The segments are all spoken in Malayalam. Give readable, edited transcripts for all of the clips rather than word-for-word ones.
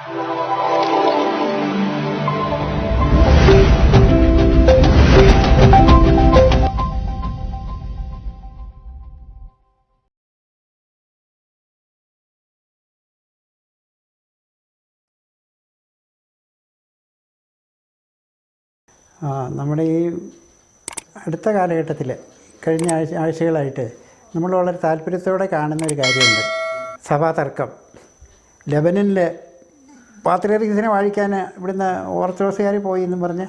നമ്മുടെ ഈ അടുത്ത കാലഘട്ടത്തിൽ കഴിഞ്ഞ ആഴ്ചകളായിട്ട് നമ്മൾ വളരെ താല്പര്യത്തോടെ കാണുന്ന ഒരു കാര്യമുണ്ട്. സഭാതർക്കം. ലെബനനിൽ പാത്രിയർക്കീസിനെ വാഴിക്കാൻ ഇവിടുന്ന് ഓർത്തഡോക്സുകാർ പോയി എന്നും പറഞ്ഞ്,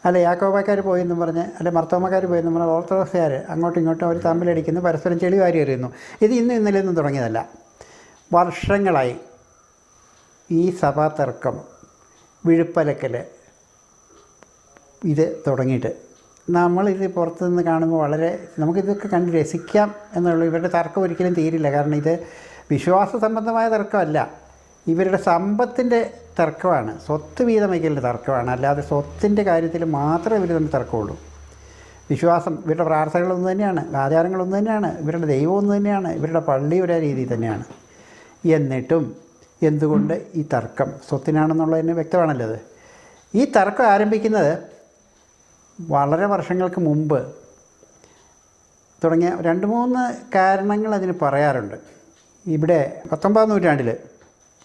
അല്ല യാക്കോബക്കാർ പോയി എന്നും പറഞ്ഞ്, അല്ല മർത്തോമക്കാർ പോയി എന്നും പറഞ്ഞ് ഓർത്തഡോക്സുകാർ അങ്ങോട്ടും ഇങ്ങോട്ടും അവർ തമ്മിലടിക്കുന്നു, പരസ്പരം ചെളി വാരി എറിയുന്നു. ഇത് ഇന്നലെയൊന്നും തുടങ്ങിയതല്ല. വർഷങ്ങളായി ഈ സഭാതർക്കം, വിഴുപ്പലക്കൽ ഇത് തുടങ്ങിയിട്ട്. നമ്മളിത് പുറത്തു നിന്ന് കാണുമ്പോൾ വളരെ നമുക്കിതൊക്കെ കണ്ട് രസിക്കാം എന്നുള്ളൂ. ഇവരുടെ തർക്കം ഒരിക്കലും തീരില്ല. കാരണം ഇത് വിശ്വാസ സംബന്ധമായ തർക്കമല്ല, ഇവരുടെ സമ്പത്തിൻ്റെ തർക്കമാണ്, സ്വത്ത് വീതം വയ്ക്കലിൻ്റെ തർക്കമാണ്. അല്ലാതെ സ്വത്തിൻ്റെ കാര്യത്തിൽ മാത്രമേ ഇവർ തമ്മിൽ തർക്കമുള്ളൂ. വിശ്വാസം, ഇവരുടെ പ്രാർത്ഥനകളൊന്നു തന്നെയാണ്, ആചാരങ്ങളൊന്നു തന്നെയാണ്, ഇവരുടെ ദൈവം ഒന്ന് തന്നെയാണ്, ഇവരുടെ പള്ളി ഒരേ രീതിയിൽ തന്നെയാണ്. എന്നിട്ടും എന്തുകൊണ്ട് ഈ തർക്കം സ്വത്തിനാണെന്നുള്ളതിന് വ്യക്തമാണല്ലോ. അത് ഈ തർക്കം ആരംഭിക്കുന്നത് വളരെ വർഷങ്ങൾക്ക് മുമ്പ് തുടങ്ങിയ 2-3 കാരണങ്ങൾ അതിന് പറയാറുണ്ട്. ഇവിടെ 19-ാം നൂറ്റാണ്ടിൽ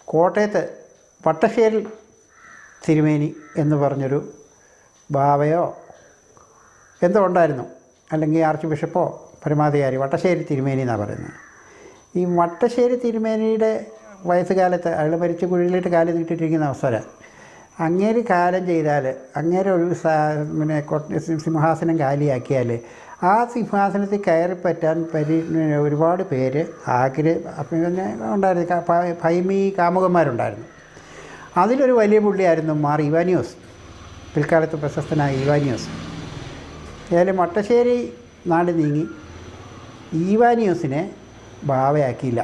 കോട്ടയത്ത് വട്ടശ്ശേരി തിരുമേനി എന്ന് പറഞ്ഞൊരു ബാവയോ എന്തോ ഉണ്ടായിരുന്നു, അല്ലെങ്കിൽ ആർച്ച് ബിഷപ്പോ പരമാധികാരി, വട്ടശ്ശേരി തിരുമേനി എന്നാണ് പറയുന്നത്. ഈ വട്ടശ്ശേരി തിരുമേനിയുടെ വയസ്സുകാലത്ത് അയാൾ മരിച്ച് കുഴിയിലിട്ട് കാല് നീട്ടിട്ടിരിക്കുന്ന അവസരം, അങ്ങേര് കാലം ചെയ്താൽ, അങ്ങേരെ ഒരു സിംഹാസനം കാലിയാക്കിയാൽ ആ സിംഹാസനത്തിൽ കയറിപ്പറ്റാൻ ഒരുപാട് പേര് ഉണ്ടായിരുന്നു. ഭൈമി കാമുകന്മാരുണ്ടായിരുന്നു. അതിലൊരു വലിയ പുള്ളിയായിരുന്നു മാർ ഇവാനിയോസ്, പിൽക്കാലത്ത് പ്രശസ്തനായ ഇവാനിയോസ്. ഏതായാലും വട്ടശ്ശേരി നാട് നീങ്ങി ഈവാനിയോസിനെ ബാവയാക്കിയില്ല.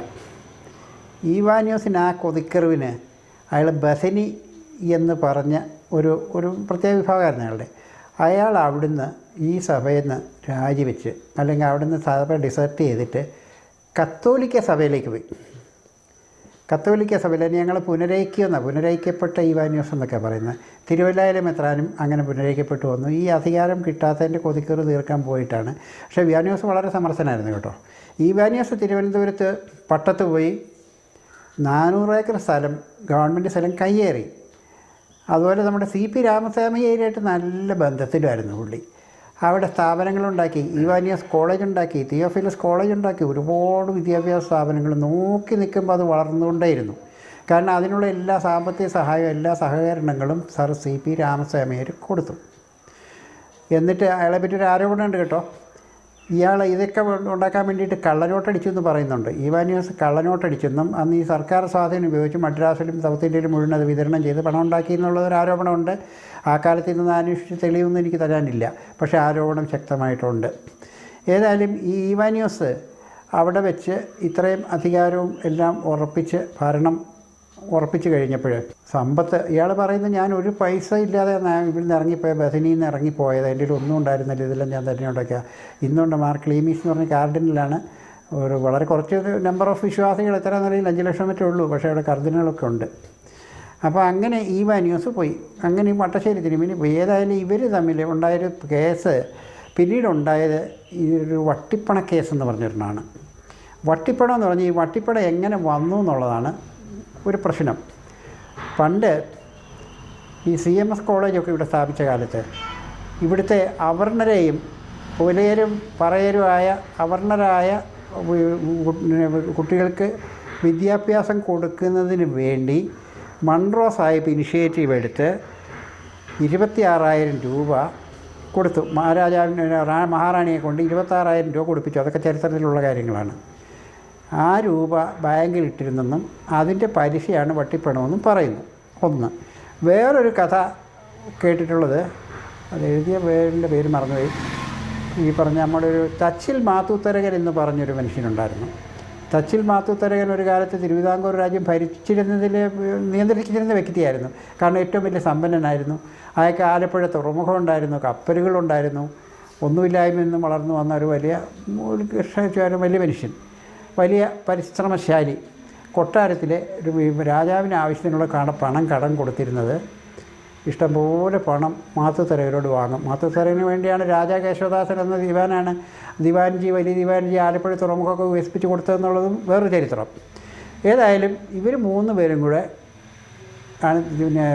ഈവാനിയോസിന് ആ കൊതിക്കറിവിന് അയാൾ ബസനി എന്ന് പറഞ്ഞ ഒരു പ്രത്യേക വിഭാഗമായിരുന്നു അയാൾ അവിടുന്ന് ഈ സഭയിൽ നിന്ന് രാജിവെച്ച്, അല്ലെങ്കിൽ അവിടുന്ന് സഭ ഡിസേർട്ട് ചെയ്തിട്ട് കത്തോലിക്ക സഭയിലേക്ക് പോയി. കത്തോലിക്ക സഭയിൽ ഞങ്ങൾ പുനരൈക്യപ്പെട്ട ഈവാനിയോസ് എന്നൊക്കെ പറയുന്നത്. തിരുവല്ലയിലെ മെത്രാനും അങ്ങനെ പുനരൈക്യപ്പെട്ടു വന്നു. ഈ അധികാരം കിട്ടാത്തതിൻ്റെ കൊതിക്കറ് തീർക്കാൻ പോയിട്ടാണ്. പക്ഷേ ഇവാനിയോസ് വളരെ സമർത്ഥനായിരുന്നു കേട്ടോ. ഈവാനിയോസ് തിരുവനന്തപുരത്ത് പട്ടത്ത് പോയി 400 ഏക്കർ സ്ഥലം, ഗവൺമെൻറ് സ്ഥലം കയ്യേറി. അതുപോലെ നമ്മുടെ CP രാമസ്വാമിയായിട്ട് നല്ല ബന്ധത്തിലായിരുന്നു പുള്ളി. അവിടെ സ്ഥാപനങ്ങളുണ്ടാക്കി, ഈവാനിയോസ് കോളേജ് ഉണ്ടാക്കി, തിയോഫിലസ് കോളേജ് ഉണ്ടാക്കി, ഒരുപാട് വിദ്യാഭ്യാസ സ്ഥാപനങ്ങൾ നോക്കി നിൽക്കുമ്പോൾ അത് വളർന്നുകൊണ്ടേയിരുന്നു. കാരണം അതിനുള്ള എല്ലാ സാമ്പത്തിക സഹായവും എല്ലാ സഹകരണങ്ങളും സർ CP രാമസ്വാമിയാർ കൊടുത്തു. എന്നിട്ട് അയാളെ പറ്റി ഒരു ആരോപണമുണ്ട് കേട്ടോ. ഇയാൾ ഇതൊക്കെ ഉണ്ടാക്കാൻ വേണ്ടിയിട്ട് കള്ളനോട്ടടിച്ചു എന്ന് പറയുന്നുണ്ട്. ഈവാനിയോസ് കള്ളനോട്ടടിച്ചെന്നും അന്ന് ഈ സർക്കാർ സ്വാധീനം ഉപയോഗിച്ച് മദ്രാസിലും സൗത്ത് ഇന്ത്യയിലും മുഴുവൻ അത് വിതരണം ചെയ്ത് പണം ഉണ്ടാക്കി എന്നുള്ളൊരു ആരോപണമുണ്ട്. ആ കാലത്ത് നിന്ന് അന്വേഷിച്ച് തെളിവൊന്നും എനിക്ക് തരാനില്ല, പക്ഷേ ആരോപണം ശക്തമായിട്ടുണ്ട്. ഏതായാലും ഈ ഈവാനിയോസ് അവിടെ വെച്ച് ഇത്രയും അധികാരവും എല്ലാം ഉറപ്പിച്ച് കഴിഞ്ഞപ്പോൾ സമ്പത്ത്, ഇയാൾ പറയുന്നത് ഞാൻ ഒരു പൈസ ഇല്ലാതെ ഇവിടുന്ന് ഇറങ്ങിപ്പോയ, ബസനിയിൽ നിന്ന് ഇറങ്ങിപ്പോയത്, എൻ്റെ ഒന്നും ഉണ്ടായിരുന്നില്ല, ഇതെല്ലാം ഞാൻ തന്നെ ഉണ്ടാക്കുക. ഇന്നുണ്ട് മാർ ക്ലീമീസ് എന്ന് പറഞ്ഞ കാർഡിനലാണ്. ഒരു വളരെ കുറച്ച് നമ്പർ ഓഫ് വിശ്വാസികൾ, എത്ര നിലയിൽ 5 ലക്ഷം മറ്റേ ഉള്ളൂ, പക്ഷേ അവിടെ കർദിനലൊക്കെ ഉണ്ട്. അപ്പോൾ അങ്ങനെ ഈവാനിയോസ് പോയി. അങ്ങനെ ഈ വട്ടശ്ശേരി തിരുമേനി പോയി. ഏതായാലും ഇവർ തമ്മിൽ ഉണ്ടായൊരു കേസ് പിന്നീടുണ്ടായത് ഈ ഒരു വട്ടിപ്പണ കേസെന്ന് പറഞ്ഞിട്ടാണ്. വട്ടിപ്പണം എന്ന് പറഞ്ഞാൽ ഈ വട്ടിപ്പണം എങ്ങനെ വന്നു എന്നുള്ളതാണ് ഒരു പ്രശ്നം. പണ്ട് ഈ CMS കോളേജൊക്കെ ഇവിടെ സ്ഥാപിച്ച കാലത്ത് ഇവിടുത്തെ അവർണരെയും പുലയരും പറയരുമായ അവർണരായ കുട്ടികൾക്ക് വിദ്യാഭ്യാസം കൊടുക്കുന്നതിന് വേണ്ടി മൺറോ സാഹിബ് ഇനിഷ്യേറ്റീവ് എടുത്ത് 26,000 രൂപ കൊടുത്തു. മഹാറാണിയെ കൊണ്ട് 26,000 രൂപ കൊടുപ്പിച്ചു. അതൊക്കെ ചരിത്രത്തിലുള്ള കാര്യങ്ങളാണ്. ആ രൂപ ബാങ്കിൽ ഇട്ടിരുന്നെന്നും അതിൻ്റെ പലിശയാണ് വട്ടിപ്പണമെന്നും പറയുന്നു. ഒന്ന്. വേറൊരു കഥ കേട്ടിട്ടുള്ളത്, അത് എഴുതിയ പേര് മറന്നുപോയി. ഈ പറഞ്ഞ നമ്മുടെ ഒരു തച്ചിൽ മാത്തൂത്തരകൻ എന്ന് പറഞ്ഞൊരു മനുഷ്യനുണ്ടായിരുന്നു. തച്ചിൽ മാത്തൂത്തരകൻ ഒരു കാലത്ത് തിരുവിതാംകൂർ രാജ്യം നിയന്ത്രിച്ചിരുന്ന വ്യക്തിയായിരുന്നു. കാരണം ഏറ്റവും വലിയ സമ്പന്നനായിരുന്നു. അയാൾക്ക് ആലപ്പുഴ തുറമുഖം ഉണ്ടായിരുന്നു, കപ്പലുകളുണ്ടായിരുന്നു. ഒന്നുമില്ലായ്മ നിന്നും വളർന്നു വന്ന ഒരു വലിയ മനുഷ്യൻ, വലിയ പരിശ്രമശാലി. കൊട്ടാരത്തിലെ രാജാവിന് ആവശ്യത്തിനുള്ള പണം കടം കൊടുത്തിരുന്നത് ഇഷ്ടംപോലെ പണം മാത്തുത്തരകരോട് വാങ്ങും. മാത്തുത്തരകന് വേണ്ടിയാണ് രാജാ കേശവദാസൻ എന്ന ദിവാനാണ് വലിയ ദിവാൻജി ആലപ്പുഴ തുറമുഖമൊക്കെ വികസിപ്പിച്ച് കൊടുത്തതെന്നുള്ളതും വേറൊരു ചരിത്രം. ഏതായാലും ഇവർ 3 പേരും കൂടെ ആണ് പിന്നെ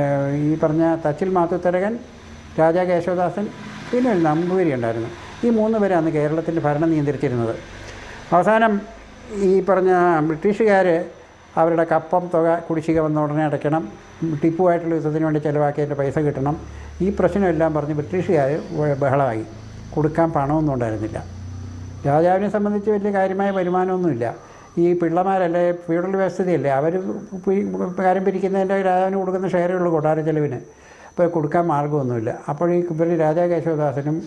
ഈ പറഞ്ഞ തച്ചിൽ മാത്തുത്തരകൻ, രാജാ കേശവദാസൻ, പിന്നെ ഒരു നമ്പൂതിരി ഉണ്ടായിരുന്നു. ഈ 3 പേരാണ് കേരളത്തിൻ്റെ ഭരണം നിയന്ത്രിച്ചിരുന്നത്. അവസാനം ഈ പറഞ്ഞ ബ്രിട്ടീഷുകാർ അവരുടെ കപ്പം തുക കുടിശ്ശിക വന്ന ഉടനെ അടയ്ക്കണം, ടിപ്പുവായിട്ടുള്ള യുദ്ധത്തിന് വേണ്ടി ചിലവാക്കിയതിൻ്റെ പൈസ കിട്ടണം, ഈ പ്രശ്നമെല്ലാം പറഞ്ഞ് ബ്രിട്ടീഷുകാർ ബഹളമായി. കൊടുക്കാൻ പണമൊന്നും ഉണ്ടായിരുന്നില്ല. രാജാവിനെ സംബന്ധിച്ച് വലിയ കാര്യമായ വരുമാനമൊന്നുമില്ല. ഈ പിള്ളമാരല്ലേ, ഫ്യൂഡൽ വ്യവസ്ഥതയല്ലേ, അവർ കാര്യം പിരിക്കുന്നതിൻ്റെ രാജാവിന് കൊടുക്കുന്ന ഷെയറുള്ളൂ കൊട്ടാര ചെലവിന്. അപ്പോൾ കൊടുക്കാൻ മാർഗ്ഗമൊന്നുമില്ല. അപ്പോൾ ഈ ഇവർ രാജാ കേശവദാസനും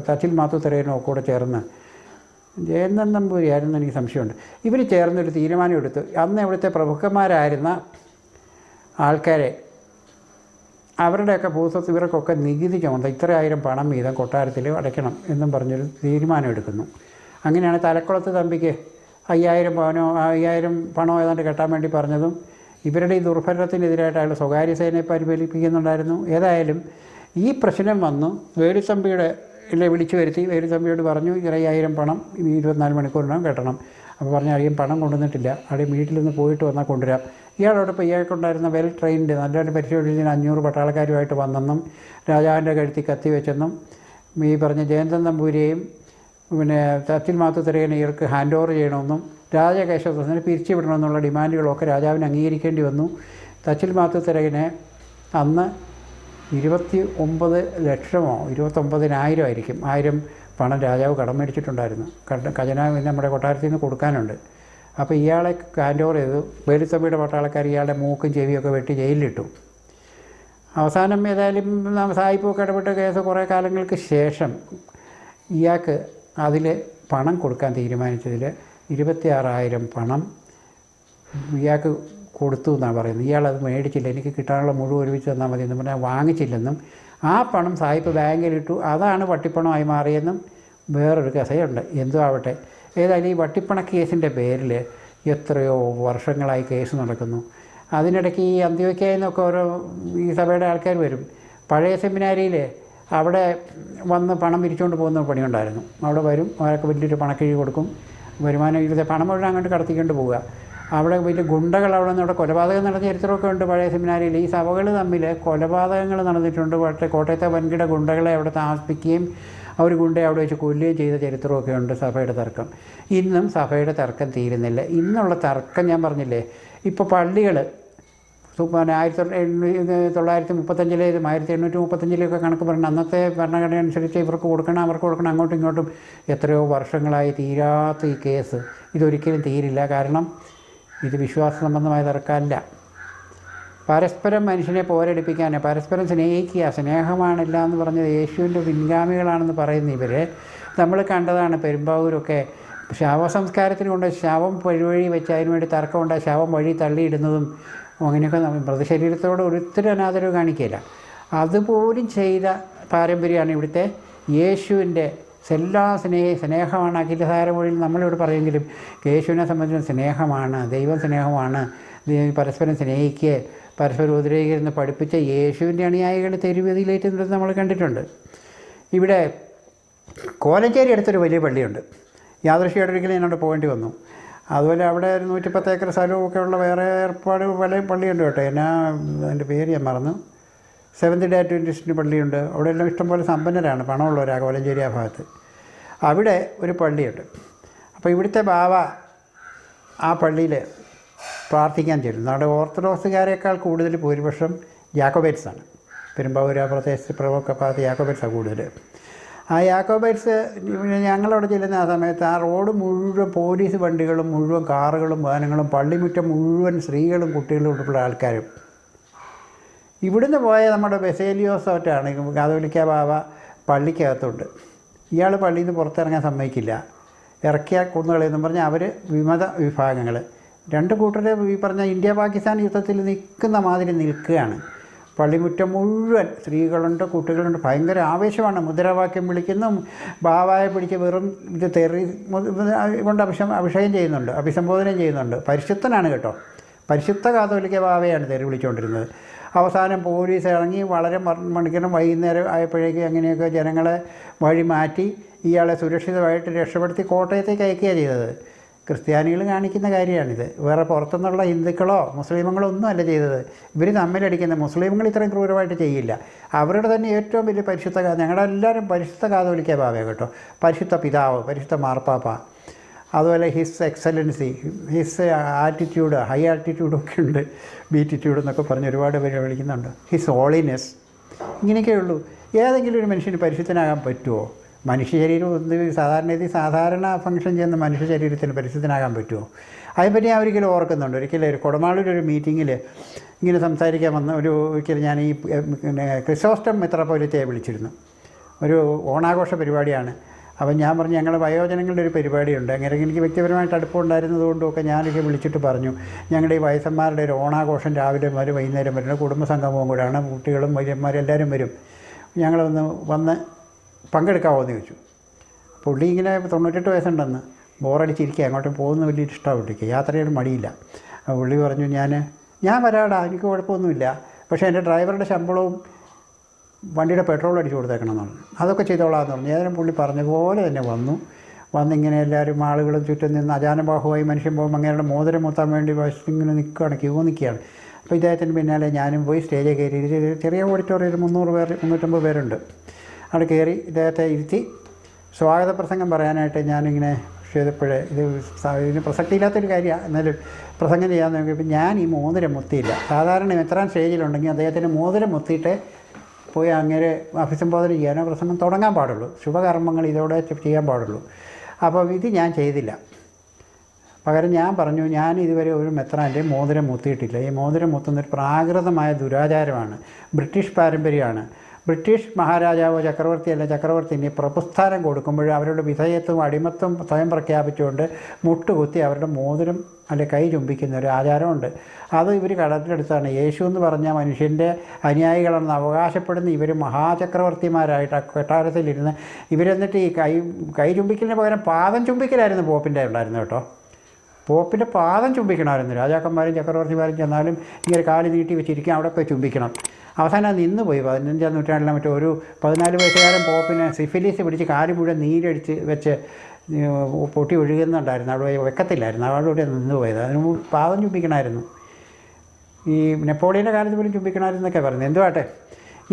തച്ചിൽ മാത്തുത്തരകനും ഒക്കെ കൂടെ ചേർന്ന്, ജയന്തൻ നമ്പൂരി ആയിരുന്നു എനിക്ക് സംശയമുണ്ട്, ഇവർ ചേർന്നൊരു തീരുമാനമെടുത്തു. അന്ന് ഇവിടുത്തെ പ്രഭുക്കന്മാരായിരുന്ന ആൾക്കാരെ അവരുടെയൊക്കെ ഭൂസ്വത്ത് ഇവർക്കൊക്കെ നികുതി ചുമത്ത ഇത്ര 1000 പണം വീതം കൊട്ടാരത്തിൽ അടയ്ക്കണം എന്നും പറഞ്ഞൊരു തീരുമാനം എടുക്കുന്നു. അങ്ങനെയാണ് തലക്കുളത്ത് തമ്പിക്ക് 5000 പവനോ 5000 പണമോ ഏതാണ്ട് കെട്ടാൻ വേണ്ടി പറഞ്ഞതും. ഇവരുടെ ഈ ദുർഭരണത്തിനെതിരായിട്ട് അയാൾ സ്വകാര്യ സേനയെ പരിപാലിപ്പിക്കുന്നുണ്ടായിരുന്നു. ഏതായാലും ഈ പ്രശ്നം വന്നു. വേലുത്തമ്പിയുടെ വിളിച്ചു വരുത്തി വേലുത്തമ്പിയോട് പറഞ്ഞു, 5000 പണം 24 മണിക്കൂറിനകം കെട്ടണം. അപ്പോൾ പറഞ്ഞാൽ അധികം പണം കൊണ്ടുവന്നിട്ടില്ല, അവിടെ വീട്ടിൽ നിന്ന് പോയിട്ട് വന്നാൽ കൊണ്ടുവരാം. ഇയാളോടൊപ്പം ഇയാൾക്കുണ്ടായിരുന്ന വെൽ ട്രെയിൻഡ് നല്ലൊരു പരിശോധന 500 പട്ടാളക്കാരുമായിട്ട് വന്നെന്നും രാജാവിൻ്റെ കഴുത്തി കത്തി വെച്ചെന്നും ഈ പറഞ്ഞ ജയന്തൻ നമ്പൂരിയെയും പിന്നെ തച്ചിൽ മാത്തുത്തരകനെ ഇവർക്ക് ഹാൻഡ് ഓവർ ചെയ്യണമെന്നും രാജാ കേശവദാസനെ പിരിച്ചു വിടണമെന്നുള്ള ഡിമാൻഡുകളൊക്കെ രാജാവിന് അംഗീകരിക്കേണ്ടി വന്നു. തച്ചിൽ മാത്തുത്തരകനെ അന്ന് 29 ലക്ഷമോ 29,000 ആയിരിക്കും 1000 പണം രാജാവ് കടം മേടിച്ചിട്ടുണ്ടായിരുന്നു. ഖജനാവ് നമ്മുടെ കൊട്ടാരത്തിൽ നിന്ന് കൊടുക്കാനുണ്ട്. അപ്പോൾ ഇയാളെ ഹാൻഡ് ഓവർ ചെയ്തു. വേലുത്തമ്പിയുടെ പട്ടാളക്കാർ ഇയാളുടെ മൂക്കും ചെവിയൊക്കെ വെട്ടി ജയിലിലിട്ടു. അവസാനം ഏതായാലും സായിപ്പൊക്കെ ഇടപെട്ട കേസ് കുറേ കാലങ്ങൾക്ക് ശേഷം ഇയാൾക്ക് അതിൽ പണം കൊടുക്കാൻ തീരുമാനിച്ചതിൽ 26,000 പണം ഇയാൾക്ക് കൊടുത്തു എന്നാണ് പറയുന്നത്. ഇയാളത് മേടിച്ചില്ല, എനിക്ക് കിട്ടാനുള്ള മുഴുവൻ ഒരുമിച്ച് തന്നാൽ മതി എന്ന് പറഞ്ഞാൽ വാങ്ങിച്ചില്ലെന്നും ആ പണം സായിപ്പ് ബാങ്കിലിട്ടു, അതാണ് വട്ടിപ്പണമായി മാറിയെന്നും വേറൊരു കഥയുണ്ട്. എന്തോ ആവട്ടെ, ഏതായാലും ഈ വട്ടിപ്പണ കേസിൻ്റെ പേരിൽ എത്രയോ വർഷങ്ങളായി കേസ് നടക്കുന്നു. അതിനിടയ്ക്ക് ഈ അന്ത്യോക്യയിൽ നിന്നൊക്കെ ഓരോ ഈ സഭയുടെ ആൾക്കാർ വരും. പഴയ സെമിനാരിയിൽ അവിടെ വന്ന് പണം പിരിച്ചുകൊണ്ട് പോകുന്ന പണിയുണ്ടായിരുന്നു. അവിടെ വരും, അവരൊക്കെ വലിയൊരു പണക്കിഴി കൊടുക്കും, വരുമാനം ഇല്ലാതെ പണം മുഴുവൻ അങ്ങോട്ട് കടത്തിക്കൊണ്ട് പോവുക. അവിടെ വലിയ ഗുണ്ടകൾ അവിടെ നിന്ന് അവിടെ കൊലപാതകം നടന്ന ചരിത്രമൊക്കെ ഉണ്ട് പഴയ സെമിനാരിയിൽ. ഈ സഭകൾ തമ്മിൽ കൊലപാതകങ്ങൾ നടന്നിട്ടുണ്ട്. പക്ഷേ കോട്ടയത്തെ വൻകിട ഗുണ്ടകളെ അവിടെ താമസിപ്പിക്കുകയും അവർ ഗുണ്ടയെ അവിടെ വെച്ച് കൊല്ലുകയും ചെയ്ത ചരിത്രമൊക്കെ ഉണ്ട് സഭയുടെ തർക്കം. ഇന്നും സഭയുടെ തർക്കം തീരുന്നില്ല. ഇന്നുള്ള തർക്കം ഞാൻ പറഞ്ഞില്ലേ, ഇപ്പോൾ പള്ളികൾ 1935 1835 കണക്ക് പറഞ്ഞ അന്നത്തെ ഭരണഘടന അനുസരിച്ച് ഇവർക്ക് കൊടുക്കണം അവർക്ക് കൊടുക്കണം, അങ്ങോട്ടും ഇങ്ങോട്ടും എത്രയോ വർഷങ്ങളായി തീരാത്ത ഈ കേസ് ഇതൊരിക്കലും തീരില്ല. കാരണം ഇത് വിശ്വാസ സംബന്ധമായ തർക്കമല്ല. പരസ്പരം മനുഷ്യനെ പോരടിപ്പിക്കാൻ, പരസ്പരം സ്നേഹിക്കുക, സ്നേഹമാണില്ല എന്ന് പറഞ്ഞത് യേശുവിൻ്റെ പിൻഗാമികളാണെന്ന് പറയുന്ന ഇവരെ നമ്മൾ കണ്ടതാണ്. പെരുമ്പാവൂരൊക്കെ ശവസംസ്കാരത്തിന് കൊണ്ട് ശവം വഴി വെച്ച് അതിന് വേണ്ടി തർക്കമുണ്ടായി ശവം വഴി തള്ളിയിടുന്നതും അങ്ങനെയൊക്കെ മൃതശരീരത്തോട് ഒരിക്കലും അനാദരവ് കാണിക്കില്ല. അതുപോലും ചെയ്ത പാരമ്പര്യമാണ് ഇവിടുത്തെ യേശുവിൻ്റെ എല്ലാ സ്നേഹമാണ്. അഖിലസാര വഴിയിൽ നമ്മളിവിടെ പറയുമെങ്കിലും യേശുവിനെ സംബന്ധിച്ച സ്നേഹമാണ്, ദൈവം സ്നേഹമാണ്, പരസ്പരം സ്നേഹിക്കുക, പരസ്പരം ഉപദ്രവിക്കരുതെന്ന് പഠിപ്പിച്ച യേശുവിൻ്റെ അനുയായികൾ തെരുവതിയിലേറ്റുന്നത് നമ്മൾ കണ്ടിട്ടുണ്ട്. ഇവിടെ കോലഞ്ചേരി അടുത്തൊരു വലിയ പള്ളിയുണ്ട്. യാദൃശ്യമായിട്ട് ഒരിക്കലും എന്നോട് പോകേണ്ടി വന്നു. അതുപോലെ അവിടെ ഒരു 110 ഏക്കർ സ്ഥലമൊക്കെ ഉള്ള വേറെ ഏർപ്പാട് വലിയ പള്ളിയുണ്ട് കേട്ടോ. അതിൻ്റെ പേര് ഞാൻ മറന്നു. സെവൻത് ഡേ അഡ്വെന്റിസ്റ്റ് പള്ളിയുണ്ട്. അവിടെ എല്ലാം ഇഷ്ടംപോലെ സമ്പന്നരാണ്, പണമുള്ളവരാണ് കോലഞ്ചേരി ആ ഭാഗത്ത്. അവിടെ ഒരു പള്ളിയുണ്ട്. അപ്പോൾ ഇവിടുത്തെ ബാവ ആ പള്ളിയിൽ പ്രാർത്ഥിക്കാൻ ചെല്ലുന്നു. അവിടെ ഓർത്തഡോക്സുകാരേക്കാൾ കൂടുതൽ ഭൂരിപക്ഷം യാക്കോബൈറ്റ്സാണ്. പെരുമ്പാവൂർ ആ പ്രദേശത്ത് പ്രമുഖ ഭാഗത്ത് യാക്കോബൈറ്റ്സാണ് കൂടുതൽ. ആ യാക്കോബൈറ്റ്സ് ഞങ്ങളവിടെ ചെല്ലുന്ന ആ സമയത്ത് ആ റോഡ് മുഴുവൻ പോലീസ് വണ്ടികളും മുഴുവൻ കാറുകളും വാഹനങ്ങളും, പള്ളിമുറ്റം മുഴുവൻ സ്ത്രീകളും കുട്ടികളും ഉൾപ്പെടെ ആൾക്കാരും. ഇവിടുന്ന് പോയ നമ്മുടെ ബെസേലിയോസോറ്റാണ് കാതോലിക്ക ബാവ പള്ളിക്കകത്തുണ്ട്. ഇയാൾ പള്ളിയിൽ നിന്ന് പുറത്തിറങ്ങാൻ സമ്മതിക്കില്ല, ഇറക്കിയാൽ കൊന്നുകളെന്നും പറഞ്ഞാൽ അവർ വിമത വിഭാഗങ്ങൾ രണ്ട് കൂട്ടരെ ഈ പറഞ്ഞ ഇന്ത്യ പാകിസ്ഥാൻ യുദ്ധത്തിൽ നിൽക്കുന്ന മാതിരി നിൽക്കുകയാണ്. പള്ളിമുറ്റം മുഴുവൻ സ്ത്രീകളുണ്ട്, കുട്ടികളുണ്ട്. ഭയങ്കര ആവേശമാണ്. മുദ്രാവാക്യം വിളിക്കുന്നു, ബാവായെ പിടിച്ച് വെറും ഇത് തെറി കൊണ്ട് അഭിഷേകം ചെയ്യുന്നുണ്ട്, അഭിസംബോധന ചെയ്യുന്നുണ്ട്. പരിശുദ്ധനാണ് കേട്ടോ, പരിശുദ്ധ കാതോലിക്ക ബാവയാണ് തെറി വിളിച്ചുകൊണ്ടിരുന്നത്. അവസാനം പോലീസ് ഇറങ്ങി വളരെ മണിക്കണം വൈകുന്നേരം ആയപ്പോഴേക്ക് അങ്ങനെയൊക്കെ ജനങ്ങളെ വഴി മാറ്റി ഇയാളെ സുരക്ഷിതമായിട്ട് രക്ഷപ്പെടുത്തി കോട്ടയത്തേക്ക് അയക്കുകയാണ് ചെയ്തത്. ക്രിസ്ത്യാനികൾ കാണിക്കുന്ന കാര്യമാണിത്. വേറെ പുറത്തുനിന്നുള്ള ഹിന്ദുക്കളോ മുസ്ലിമുകളോ ഒന്നും അല്ല ചെയ്തത്. ഇവർ തമ്മിലടിക്കുന്ന മുസ്ലിമുകൾ ഇത്രയും ക്രൂരമായിട്ട് ചെയ്യില്ല. അവരുടെ തന്നെ ഏറ്റവും വലിയ പരിശുദ്ധ, ഞങ്ങളുടെ എല്ലാവരും പരിശുദ്ധ കാതോലിക്ക ബാവയാണ് കേട്ടോ. പരിശുദ്ധ പിതാവ്, പരിശുദ്ധ മാർപ്പാപ്പ, അതുപോലെ his excellency, his attitude, high ആറ്റിറ്റ്യൂഡൊക്കെ ഉണ്ട്, ബീറ്റിറ്റ്യൂഡ് എന്നൊക്കെ പറഞ്ഞ് ഒരുപാട് പേര് വിളിക്കുന്നുണ്ട്. ഹിസ് ഹോളിനെസ്, ഇങ്ങനെയൊക്കെയുള്ളൂ. ഏതെങ്കിലും ഒരു മനുഷ്യന് പരിശുദ്ധനാകാൻ പറ്റുമോ? മനുഷ്യ ശരീരം സാധാരണ ഫങ്ഷൻ ചെയ്യുന്ന മനുഷ്യ ശരീരത്തിന് പരിശുദ്ധനാകാൻ പറ്റുമോ? അതിനെപ്പറ്റി ഞാൻ ഒരിക്കലും ഓർക്കുന്നുണ്ട്. ഒരിക്കലും ഒരു കൊടുമാളൂരൊരു മീറ്റിങ്ങിൽ ഇങ്ങനെ സംസാരിക്കാൻ വന്ന ഒരിക്കലും ഞാൻ ഈ ക്രിസോസ്റ്റം മെത്രാപ്പോലീത്തയെ വിളിച്ചിരുന്നു. ഒരു ഓണാഘോഷ പരിപാടിയാണ്. അപ്പം ഞാൻ പറഞ്ഞു, ഞങ്ങളുടെ വയോജനങ്ങളുടെ ഒരു പരിപാടിയുണ്ട്, അങ്ങനെ എനിക്ക് വ്യക്തിപരമായിട്ട് അടുപ്പമുണ്ടായിരുന്നതുകൊണ്ടൊക്കെ ഞാനൊക്കെ വിളിച്ചിട്ട് പറഞ്ഞു, ഞങ്ങളുടെ ഈ വയസ്സന്മാരുടെ ഒരു ഓണാഘോഷം രാവിലെ മുതൽ വൈകുന്നേരം വരുന്ന കുടുംബസംഗമവും കൂടെയാണ്, കുട്ടികളും വൈദ്യന്മാരും എല്ലാവരും വരും, വന്ന് പങ്കെടുക്കാമോ എന്ന് ചോദിച്ചു. പുള്ളി ഇങ്ങനെ 98 വയസ്സുണ്ടെന്ന്, ബോറടിച്ചിരിക്കുക, അങ്ങോട്ട് പോകുന്ന വലിയ ഇഷ്ടമാണ് പുള്ളിക്ക്, യാത്രയുടെ മടിയില്ല. പുള്ളി പറഞ്ഞു, ഞാൻ വരാടാ, എനിക്ക് കുഴപ്പമൊന്നുമില്ല, പക്ഷേ എൻ്റെ ഡ്രൈവറുടെ ശമ്പളവും വണ്ടിയുടെ പെട്രോൾ അടിച്ചു കൊടുത്തേക്കണം പറഞ്ഞു. അതൊക്കെ ചെയ്തോളാമെന്ന് പറഞ്ഞു. ഏതായാലും പുള്ളി പറഞ്ഞ പോലെ തന്നെ വന്നിങ്ങനെ എല്ലാവരും ആളുകളും ചുറ്റും നിന്ന് അജാനബാഹുവായി മനുഷ്യൻ പോകുമ്പോൾ അങ്ങനെയുള്ള മോതിരം മുത്താൻ വേണ്ടി ഇങ്ങനെ നിൽക്കുകയാണ്, ക്യൂ നിൽക്കുകയാണ്. അപ്പോൾ ഇദ്ദേഹത്തിന് പിന്നാലെ ഞാനും പോയി സ്റ്റേജിൽ കയറി. ചെറിയ ഓഡിറ്റോറിയം 350 പേരുണ്ട്. അവിടെ കയറി ഇദ്ദേഹത്തെ ഇരുത്തി സ്വാഗത പ്രസംഗം പറയാനായിട്ട് ഞാനിങ്ങനെ ചെയ്തപ്പോഴേ, ഇതിന് പ്രസക്തിയില്ലാത്തൊരു കാര്യമാണ്, എന്നാലും പ്രസംഗം ചെയ്യാമെന്ന് നോക്കിയപ്പോൾ ഞാൻ ഈ മോതിരം മുത്തിയില്ല. സാധാരണ എത്രാം സ്റ്റേജിലുണ്ടെങ്കിൽ അദ്ദേഹത്തിന് മോതിരം മുത്തിയിട്ട് പോയി അങ്ങനെ അഭിസംബോധന ചെയ്യാനോ പ്രസംഗം തുടങ്ങാൻ പാടുള്ളൂ, ശുഭകർമ്മങ്ങൾ ഇതോടെ ചെയ്യാൻ പാടുള്ളൂ. അപ്പോൾ ഇത് ഞാൻ ചെയ്തില്ല. പകരം ഞാൻ പറഞ്ഞു, ഞാൻ ഇതുവരെ ഒരു മെത്രാൻ്റെ മോതിരം മുത്തിയിട്ടില്ല. ഈ മോതിരം മുത്തുന്നൊരു പ്രാകൃതമായ ദുരാചാരമാണ്, ബ്രിട്ടീഷ് പാരമ്പര്യമാണ്. ബ്രിട്ടീഷ് മഹാരാജാവോ ചക്രവർത്തിനെ പ്രപുസ്ഥാനം കൊടുക്കുമ്പോൾ അവരുടെ വിധേയത്വം അടിമത്വം സ്വയം പ്രഖ്യാപിച്ചുകൊണ്ട് മുട്ടുകുത്തി അവരുടെ മോതിരം കൈ ചുംബിക്കുന്ന ഒരു ആചാരമുണ്ട്. അത് ഇവർ കടത്തിലെടുത്താണ്. യേശു എന്ന് പറഞ്ഞ മനുഷ്യൻ്റെ അനുയായികളെന്ന് അവകാശപ്പെടുന്ന ഇവർ മഹാചക്രവർത്തിമാരായിട്ട് കൊട്ടാരത്തിലിരുന്ന് ഇവരെന്നിട്ട് ഈ കൈ ചുംബിക്കലിന് പകരം പാദം ചുംബിക്കലായിരുന്നു പോപ്പിൻ്റെ ഉണ്ടായിരുന്നു കേട്ടോ. പോപ്പിൻ്റെ പാദം ചുംബിക്കണമായിരുന്നു. രാജാക്കന്മാരും ചക്രവർത്തിമാരും ചെന്നാലും ഇങ്ങനെ കാല് നീട്ടി വെച്ചിരിക്കും, അവിടെ പോയി ചുംബിക്കണം. അവസാനം നിന്ന് പോയി. 15-ാം നൂറ്റാണ്ടിലെ ഒരു 14 വയസ്സുകാരൻ പോപ്പിന് സിഫിലിസ് പിടിച്ച് കാല് മുഴുവൻ നീരടിച്ച് വെച്ച് പൊട്ടി ഒഴുകുന്നുണ്ടായിരുന്നു. അവിടെ വെക്കത്തില്ലായിരുന്നു, അവിടെ നിന്ന് പോയത്. അതിന് പാദം ചുംബിക്കണമായിരുന്നു. ഈ നെപ്പോളിയൻ്റെ കാലത്ത് പോലും ചുംബിക്കണമായിരുന്നൊക്കെ പറയുന്നത്. എന്തുവാട്ടെ,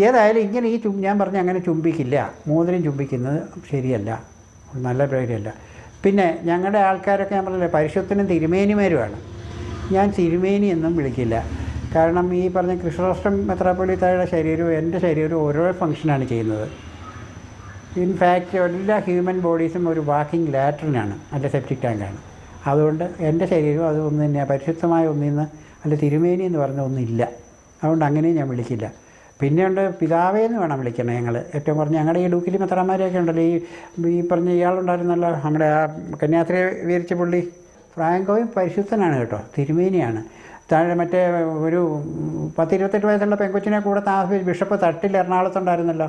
ഏതായാലും ഇങ്ങനെ ഞാൻ പറഞ്ഞ അങ്ങനെ ചുംബിക്കില്ല, മോതിരം ചുംബിക്കുന്നത് ശരിയല്ല, നല്ല കാര്യമല്ല. പിന്നെ ഞങ്ങളുടെ ആൾക്കാരൊക്കെ ഞാൻ പറഞ്ഞില്ലേ പരിശുദ്ധനും തിരുമേനിമാരുമാണ്. ഞാൻ തിരുമേനി എന്നും വിളിക്കില്ല. കാരണം ഈ പറഞ്ഞ ക്രിസോസ്റ്റം മെത്രാപ്പൊലീത്തായുടെ ശരീരവും എൻ്റെ ശരീരവും ഓരോ ഫങ്ഷനാണ് ചെയ്യുന്നത്. ഇൻഫാക്റ്റ് എല്ലാ ഹ്യൂമൻ ബോഡീസും ഒരു വാക്കിംഗ് ലാട്രിനാണ്, അല്ല സെപ്റ്റിക് ടാങ്കാണ്. അതുകൊണ്ട് എൻ്റെ ശരീരവും അത് ഒന്ന് തന്നെയാണ്, പരിശുദ്ധമായ ഒന്നിന്ന് അല്ല തിരുമേനി എന്ന് പറഞ്ഞ ഒന്നില്ല. അതുകൊണ്ട് അങ്ങനെയും ഞാൻ വിളിക്കില്ല. പിന്നെയുണ്ട് പിതാവേ എന്ന് വേണം വിളിക്കണം. ഞങ്ങൾ ഏറ്റവും പറഞ്ഞ് ഞങ്ങളുടെ ഈ ഡൂക്കിലി മെത്രാന്മാരെയൊക്കെ ഉണ്ടല്ലോ, ഈ പറഞ്ഞ ഇയാളുണ്ടായിരുന്നല്ലോ നമ്മുടെ ആ കന്യാസ്ത്രീ വീരിച്ച പുള്ളി ഫ്രാങ്കോയും പരിശുദ്ധനാണ് കേട്ടോ, തിരുമേനിയാണ്. താഴെ മറ്റേ ഒരു 10-28 വയസ്സുള്ള പെങ്കൊച്ചിനെ കൂടെ താമസിച്ച് ബിഷപ്പ് തട്ടിൽ എറണാകുളത്തുണ്ടായിരുന്നല്ലോ,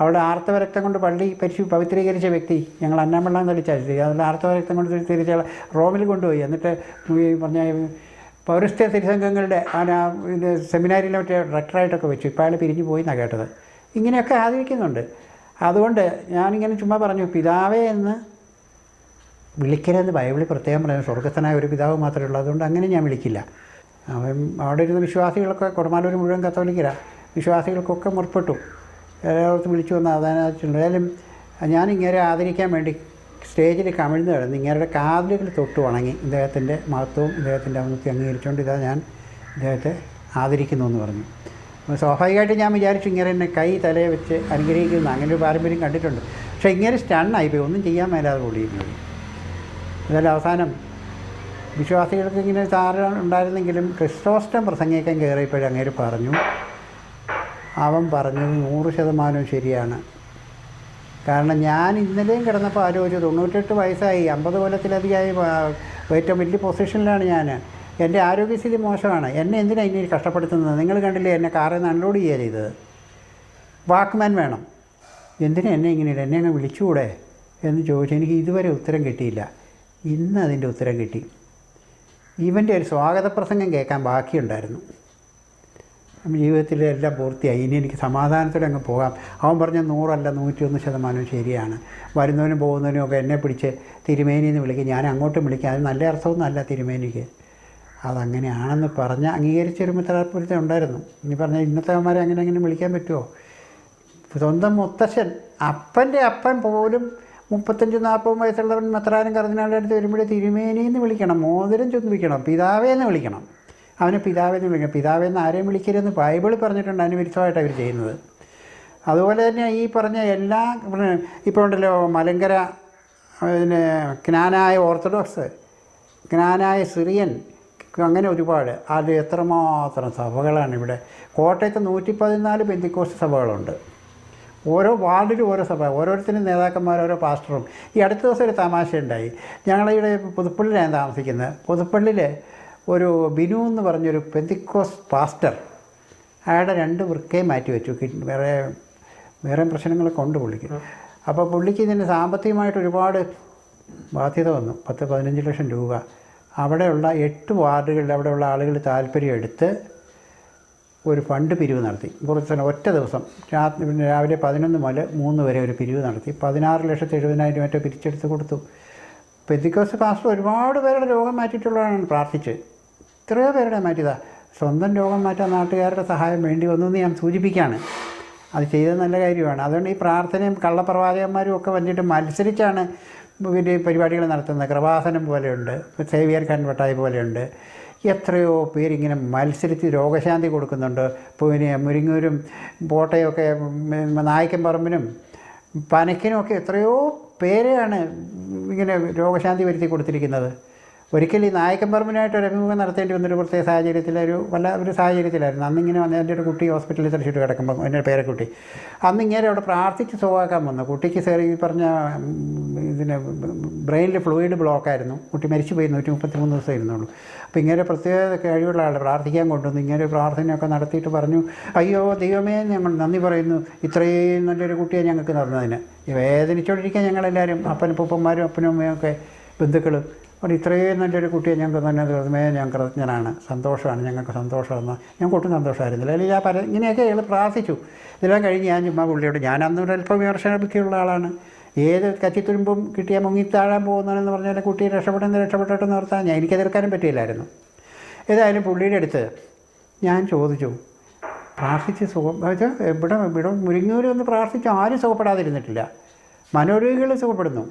അവിടെ ആർത്തവ രക്തം കൊണ്ട് പള്ളി പവിത്രീകരിച്ച വ്യക്തി. ഞങ്ങൾ അന്നാമ്പള്ളം കളിച്ചാൽ അതിൽ ആർത്തവ രക്തം കൊണ്ട് തിരിച്ച റോമിൽ കൊണ്ടുപോയി. എന്നിട്ട് ഈ പറഞ്ഞ പൗരസ്ത്യ തിരുസംഘങ്ങളുടെ സെമിനാരിയിലെ മറ്റേ ഡയറക്ടറായിട്ടൊക്കെ വെച്ചു. ഇപ്പോൾ അയാൾ പിരിഞ്ഞു പോയി എന്നാണ് കേട്ടത്. ഇങ്ങനെയൊക്കെ ആദരിക്കുന്നുണ്ട്. അതുകൊണ്ട് ഞാനിങ്ങനെ ചുമ്മാ പറഞ്ഞു, പിതാവേ എന്ന് വിളിക്കരുത് ബൈബിളിൽ പ്രത്യേകം പറയുന്നത്. സ്വർഗസ്ഥനായ ഒരു പിതാവ് മാത്രമേ ഉള്ളൂ, അതുകൊണ്ട് അങ്ങനെ ഞാൻ വിളിക്കില്ല. അവിടെ ഇരുന്ന വിശ്വാസികളൊക്കെ കൊടുമാലൂർ മുഴുവൻ കത്തോലിക്കരാണ്, വിശ്വാസികൾക്കൊക്കെ മുற்பട്ടു, എല്ലാവർക്കും വിളിച്ചു വന്ന് ആദാനിച്ചിട്ടുണ്ട്. ഏതായാലും ഞാനിങ്ങനെ ആദരിക്കാൻ വേണ്ടി സ്റ്റേജിൽ കമിഴ്ന്ന് കിടന്ന് ഇങ്ങേരുടെ കാലുകൾ തൊട്ട് വണങ്ങി ഇദ്ദേഹത്തിൻ്റെ മഹത്വവും ഇദ്ദേഹത്തിൻ്റെ ഔന്നത്യം അംഗീകരിച്ചുകൊണ്ട് ഞാൻ ഇദ്ദേഹത്തെ ആദരിക്കുന്നു എന്ന് പറഞ്ഞു. സ്വാഭാവികമായിട്ട് ഞാൻ വിചാരിച്ചു ഇങ്ങനെ എന്നെ കൈ തലയെ വെച്ച് അനുഗ്രഹിക്കുന്നു, അങ്ങനെ ഒരു പാരമ്പര്യം കണ്ടിട്ടുണ്ട്. പക്ഷേ ഇങ്ങനെ സ്റ്റണ്ണായിപ്പോയി, ഒന്നും ചെയ്യാൻ മേലാതെ പൊളിയിരുന്നത്. അതായത് അവസാനം വിശ്വാസികൾക്ക് ഇങ്ങനെ ഉണ്ടായിരുന്നെങ്കിലും ക്രിസോസ്റ്റം പ്രസംഗിക്കാൻ കയറിയപ്പോഴും അങ്ങേര് പറഞ്ഞു, അവൻ പറഞ്ഞത് 100% ശരിയാണ്. കാരണം ഞാൻ ഇന്നലെയും കിടന്നപ്പോൾ ആലോചിച്ചു, 98 വയസ്സായി, 50 കൊല്ലത്തിലധികമായി, ഏറ്റവും വലിയ പൊസിഷനിലാണ് ഞാൻ. എൻ്റെ ആരോഗ്യസ്ഥിതി മോശമാണ്, എന്നെ എന്തിനാണ് ഇനി കഷ്ടപ്പെടുത്തുന്നത്? നിങ്ങൾ കണ്ടില്ലേ എന്നെ കാറിൽ നിന്ന് അൺലോഡ് ചെയ്യുക ചെയ്തത്. വാക്ക്മാൻ വേണം. എന്തിനാ എന്നെ ഇങ്ങനെയില്ല, എന്നെ അങ്ങ് വിളിച്ചുകൂടെ എന്ന് ചോദിച്ചു. എനിക്ക് ഇതുവരെ ഉത്തരം കിട്ടിയില്ല. ഇന്ന് അതിൻ്റെ ഉത്തരം കിട്ടി. ഇവൻ്റെ ഒരു സ്വാഗത പ്രസംഗം കേൾക്കാൻ ബാക്കിയുണ്ടായിരുന്നു. ജീവിതത്തിലെല്ലാം പൂർത്തിയായി, ഇനി എനിക്ക് സമാധാനത്തോടെ അങ്ങ് പോകാം. അവൻ പറഞ്ഞ 100 അല്ല 101% ശരിയാണ്. വരുന്നവനും പോകുന്നവനും ഒക്കെ എന്നെ പിടിച്ച് തിരുമേനി എന്ന് വിളിക്കും, ഞാൻ അങ്ങോട്ടും വിളിക്കാം. അത് നല്ല അർത്ഥമൊന്നും അല്ല തിരുമേനിക്ക്. അതങ്ങനെയാണെന്ന് പറഞ്ഞ് അംഗീകരിച്ചൊരു മിത്രാപുരത്തെ ഉണ്ടായിരുന്നു. ഇനി പറഞ്ഞാൽ ഇന്നത്തെ അവന്മാരെ അങ്ങനെ വിളിക്കാൻ പറ്റുമോ? സ്വന്തം മുത്തശ്ശൻ, അപ്പൻ്റെ അപ്പൻ പോലും 35-40 വയസ്സുള്ളവൻ മെത്രാനും കർദിനാളുടെ അടുത്ത് വരുമ്പോഴേ തിരുമേനിന്ന് വിളിക്കണം, മോതിരം ചുംബിക്കണം, പിതാവേന്ന് വിളിക്കണം. അവനെ പിതാവെന്ന് വിളിക്കണം. പിതാവെന്ന് ആരെയും വിളിക്കരുതെന്ന് ബൈബിളിൽ പറഞ്ഞിട്ടുണ്ട്. അതിന് വിരുദ്ധമായിട്ട് അവർ ചെയ്യുന്നത്. അതുപോലെ തന്നെ ഈ പറഞ്ഞ എല്ലാ ഇപ്പോൾ ഉണ്ടല്ലോ മലങ്കര, പിന്നെ ജ്ഞാനായ ഓർത്തഡോക്സ്, ജ്ഞാനായ സിറിയൻ, അങ്ങനെ ഒരുപാട്. അത് എത്രമാത്രം സഭകളാണ് ഇവിടെ. കോട്ടയത്ത് 114 പെന്തിക്കോസ്റ്റ് സഭകളുണ്ട്. ഓരോ വാർഡിലും ഓരോ സഭ, ഓരോരുത്തരും നേതാക്കന്മാർ, ഓരോ പാസ്റ്ററും. ഈ അടുത്ത ദിവസം ഒരു തമാശ ഉണ്ടായി. ഞങ്ങളിവിടെ പുതുപ്പള്ളിയിലാണ് താമസിക്കുന്നത്. പുതുപ്പള്ളിയിൽ ഒരു ബിനു എന്ന് പറഞ്ഞൊരു പെന്തിക്കോസ് പാസ്റ്റർ, അയാളുടെ 2 വൃക്കയും മാറ്റി വെച്ചു. വേറെ പ്രശ്നങ്ങളൊക്കെ ഉണ്ട് പുള്ളിക്ക്. അപ്പോൾ പുള്ളിക്ക് ഇതിന് സാമ്പത്തികമായിട്ട് ഒരുപാട് ബാധ്യത വന്നു. 10-15 ലക്ഷം രൂപ. അവിടെയുള്ള 8 വാർഡുകളിൽ അവിടെയുള്ള ആളുകൾ താല്പര്യം എടുത്ത് ഒരു ഫണ്ട് പിരിവ് നടത്തി. കുറച്ച് ഒറ്റ ദിവസം രാവിലെ 11 മുതൽ 3 വരെ ഒരു പിരിവ് നടത്തി. 16,70,000 മറ്റോ പിരിച്ചെടുത്ത് കൊടുത്തു. പെന്തിക്കോസ്റ്റ് പാസ്റ്റർ ഒരുപാട് പേരുടെ രോഗം മാറ്റിയിട്ടുള്ളതാണ് പ്രാർത്ഥിച്ച്. എത്രയോ പേരുടെ മാറ്റിയതാണ്. സ്വന്തം രോഗം മാറ്റാൻ നാട്ടുകാരുടെ സഹായം വേണ്ടി വന്നു എന്ന് ഞാൻ സൂചിപ്പിക്കുകയാണ്. അത് ചെയ്തത് നല്ല കാര്യമാണ്. അതുകൊണ്ട് ഈ പ്രാർത്ഥനയും കള്ളപ്രവാചകന്മാരും ഒക്കെ വന്നിട്ട് മത്സരിച്ചാണ് വലിയ പരിപാടികൾ നടത്തുന്നത്. കൃപാസനം പോലെയുണ്ട്, സേവിയർ കൺവെർട്ടായി പോലെയുണ്ട്. എത്രയോ പേരിങ്ങനെ മത്സരിച്ച് രോഗശാന്തി കൊടുക്കുന്നുണ്ട്. പിന്നെ മുരിങ്ങൂരും കോട്ടയൊക്കെ നായ്ക്കൻ പറമ്പിനും പനക്കിനുമൊക്കെ എത്രയോ പേരെയാണ് ഇങ്ങനെ രോഗശാന്തി വരുത്തി കൊടുത്തിരിക്കുന്നത്. ഒരിക്കലും ഈ നായക്കൻ പറമ്പിനായിട്ട് ഒരു അഭിമുഖം നടത്തേണ്ടി വന്നൊരു പ്രത്യേക സാഹചര്യത്തിലൊരു ഒരു സാഹചര്യത്തിലായിരുന്നു. അന്നിങ്ങനെ വന്ന എൻ്റെ ഒരു കുട്ടി ഹോസ്പിറ്റലിൽ തലച്ചിട്ട് കിടക്കുമ്പോൾ, എൻ്റെ പേരക്കുട്ടി, അന്നിങ്ങനെ അവിടെ പ്രാർത്ഥിച്ച് സുഖമാക്കാൻ വന്നു. കുട്ടിക്ക് ഈ പറഞ്ഞ ഇതിന് ബ്രെയിനിൽ ഫ്ലൂയിഡ് ബ്ലോക്കായിരുന്നു. കുട്ടി മരിച്ചുപോയി. 133 ദിവസം ഇരുന്നുള്ളൂ. അപ്പോൾ ഇങ്ങനെ പ്രത്യേക കഴിവുള്ള ആൾ പ്രാർത്ഥിക്കാൻ കൊണ്ടുവന്നു. ഇങ്ങനെ പ്രാർത്ഥനയൊക്കെ നടത്തിയിട്ട് പറഞ്ഞു, അയ്യോ ദൈവമേ ഞങ്ങൾ നന്ദി പറയുന്നു, ഇത്രയും നല്ലൊരു കുട്ടിയെ ഞങ്ങൾക്ക് തന്നതിന്. വേദനിച്ചോണ്ടിരിക്കാൻ ഞങ്ങളെല്ലാവരും, അപ്പനും അമ്മയൊക്കെ ബന്ധുക്കളും, അപ്പോൾ ഇത്രയും നല്ലൊരു കുട്ടിയെ ഞങ്ങൾക്ക് തന്നെ ദൈവമേ ഞാൻ കൃതജ്ഞനാണ്, സന്തോഷമാണ്, ഞങ്ങൾക്ക് സന്തോഷമെന്ന്. ഞങ്ങൾക്ക് ഒട്ടും സന്തോഷമായിരുന്നില്ല. അല്ലെങ്കിൽ ഇങ്ങനെയൊക്കെ അയാൾ പ്രാർത്ഥിച്ചു. ഇതെല്ലാം കഴിഞ്ഞ് ഞാൻ ചുമ്മാ പുള്ളിയോട്, ഞാൻ അന്നൊരു അല്പം വിമർശനബുദ്ധിയുള്ള ആളാണ്. ഏത് കച്ചിത്തുരുമ്പും കിട്ടിയാൽ മുങ്ങിത്താഴാൻ പോകുന്നതെന്ന് പറഞ്ഞാൽ കുട്ടി രക്ഷപ്പെട്ടെന്ന് ഓർത്താൽ എനിക്ക് എതിർക്കാനും പറ്റിയില്ലായിരുന്നു. ഏതായാലും പുള്ളിയുടെ അടുത്ത് ഞാൻ ചോദിച്ചു, പ്രാർത്ഥിച്ച് സുഖം ഇവിടെ മുരിങ്ങൂര് ഒന്ന് പ്രാർത്ഥിച്ച് ആരും സുഖപ്പെടാതിരുന്നിട്ടില്ല. മനോരോഗികൾ സുഖപ്പെടുന്നു.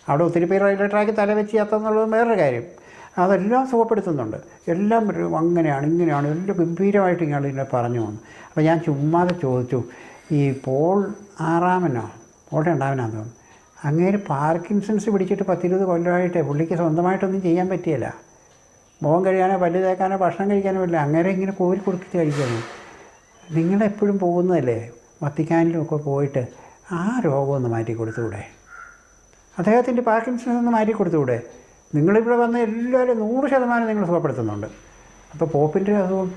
അവിടെ ഒത്തിരി പേര് റെയിൽവേ ട്രാക്ക് തലവെച്ച് എത്തുന്നുള്ളത് വേറൊരു കാര്യം. അതെല്ലാം സുഖപ്പെടുത്തുന്നുണ്ട്. എല്ലാം അങ്ങനെയാണ് ഇങ്ങനെയാണ് എല്ലാം ഗംഭീരമായിട്ട് ഇങ്ങനെ പറഞ്ഞു വന്നു. അപ്പോൾ ഞാൻ ചുമ്മാതെ ചോദിച്ചു, ഈ പോൾ 6-ാമനോ പോൾ 2-ാമനാന്ന് തോന്നുന്നു, അങ്ങേര് പാർക്കിൻസൺസ് പിടിച്ചിട്ട് 10-20 കൊല്ലമായിട്ട് പുള്ളിക്ക് സ്വന്തമായിട്ടൊന്നും ചെയ്യാൻ പറ്റിയില്ല. മുഖം കഴിയാനോ പല്ല് തേക്കാനോ ഭക്ഷണം കഴിക്കാനോ പറ്റില്ല. അങ്ങേരെ ഇങ്ങനെ കോരി കൊടുത്തിട്ട് കഴിക്കുന്നു. നിങ്ങളെപ്പോഴും പോകുന്നതല്ലേ വത്തിക്കാനിലുമൊക്കെ പോയിട്ട് ആ രോഗമൊന്ന് മാറ്റി കൊടുത്തുകൂടെ? അദ്ദേഹത്തിൻ്റെ പാർക്കിൻസൺസ് ഒന്ന് മാറ്റി കൊടുത്തുകൂടെ? നിങ്ങളിവിടെ വന്ന് എല്ലാവരും 100% നിങ്ങൾ സുഖപ്പെടുത്തുന്നുണ്ട്. അപ്പോൾ പോപ്പിൻ്റെ അസുഖം,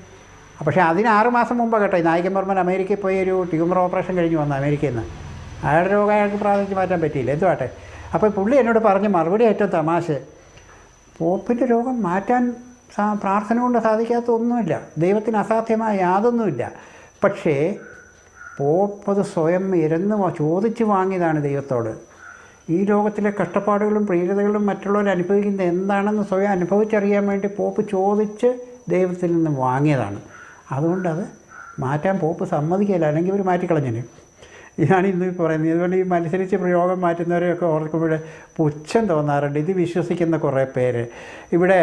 പക്ഷേ അതിന് 6 മാസം മുമ്പാണ് കേട്ടോ. ഈ നായികൻ ബർമൻ അമേരിക്കയിൽ പോയി ഒരു ട്യൂമർ ഓപ്പറേഷൻ കഴിഞ്ഞ് വന്നു അമേരിക്കയിൽ നിന്ന്. അയാളുടെ രോഗം അയാൾക്ക് പ്രാർത്ഥിച്ച് മാറ്റാൻ പറ്റിയില്ല. എന്തുവാട്ടെ. അപ്പോൾ പുള്ളി എന്നോട് പറഞ്ഞ മറുപടി ഏറ്റവും തമാശ, പോപ്പിൻ്റെ രോഗം മാറ്റാൻ പ്രാർത്ഥന കൊണ്ട് സാധിക്കാത്തൊന്നുമില്ല, ദൈവത്തിന് അസാധ്യമായ യാതൊന്നുമില്ല. പക്ഷേ പോപ്പത് സ്വയം ചോദിച്ച് വാങ്ങിയതാണ് ദൈവത്തോട്. ഈ ലോകത്തിലെ കഷ്ടപ്പാടുകളും പ്രീരതകളും മറ്റുള്ളവർ അനുഭവിക്കുന്നത് എന്താണെന്ന് സ്വയം അനുഭവിച്ചറിയാൻ വേണ്ടി പോപ്പ് ചോദിച്ച് ദൈവത്തിൽ നിന്ന് വാങ്ങിയതാണ്. അതുകൊണ്ടത് മാറ്റാൻ പോപ്പ് സമ്മതിക്കില്ല, അല്ലെങ്കിൽ അവർ മാറ്റിക്കളഞ്ഞിന്. ഇതാണ് ഇന്ന് പറയുന്നത്. ഇതുകൊണ്ട് ഈ മത്സരിച്ച് രോഗം മാറ്റുന്നവരെയൊക്കെ ഓർക്കുമ്പോൾ പുച്ഛം തോന്നാറുണ്ട്. ഇത് വിശ്വസിക്കുന്ന കുറേ പേര്. ഇവിടെ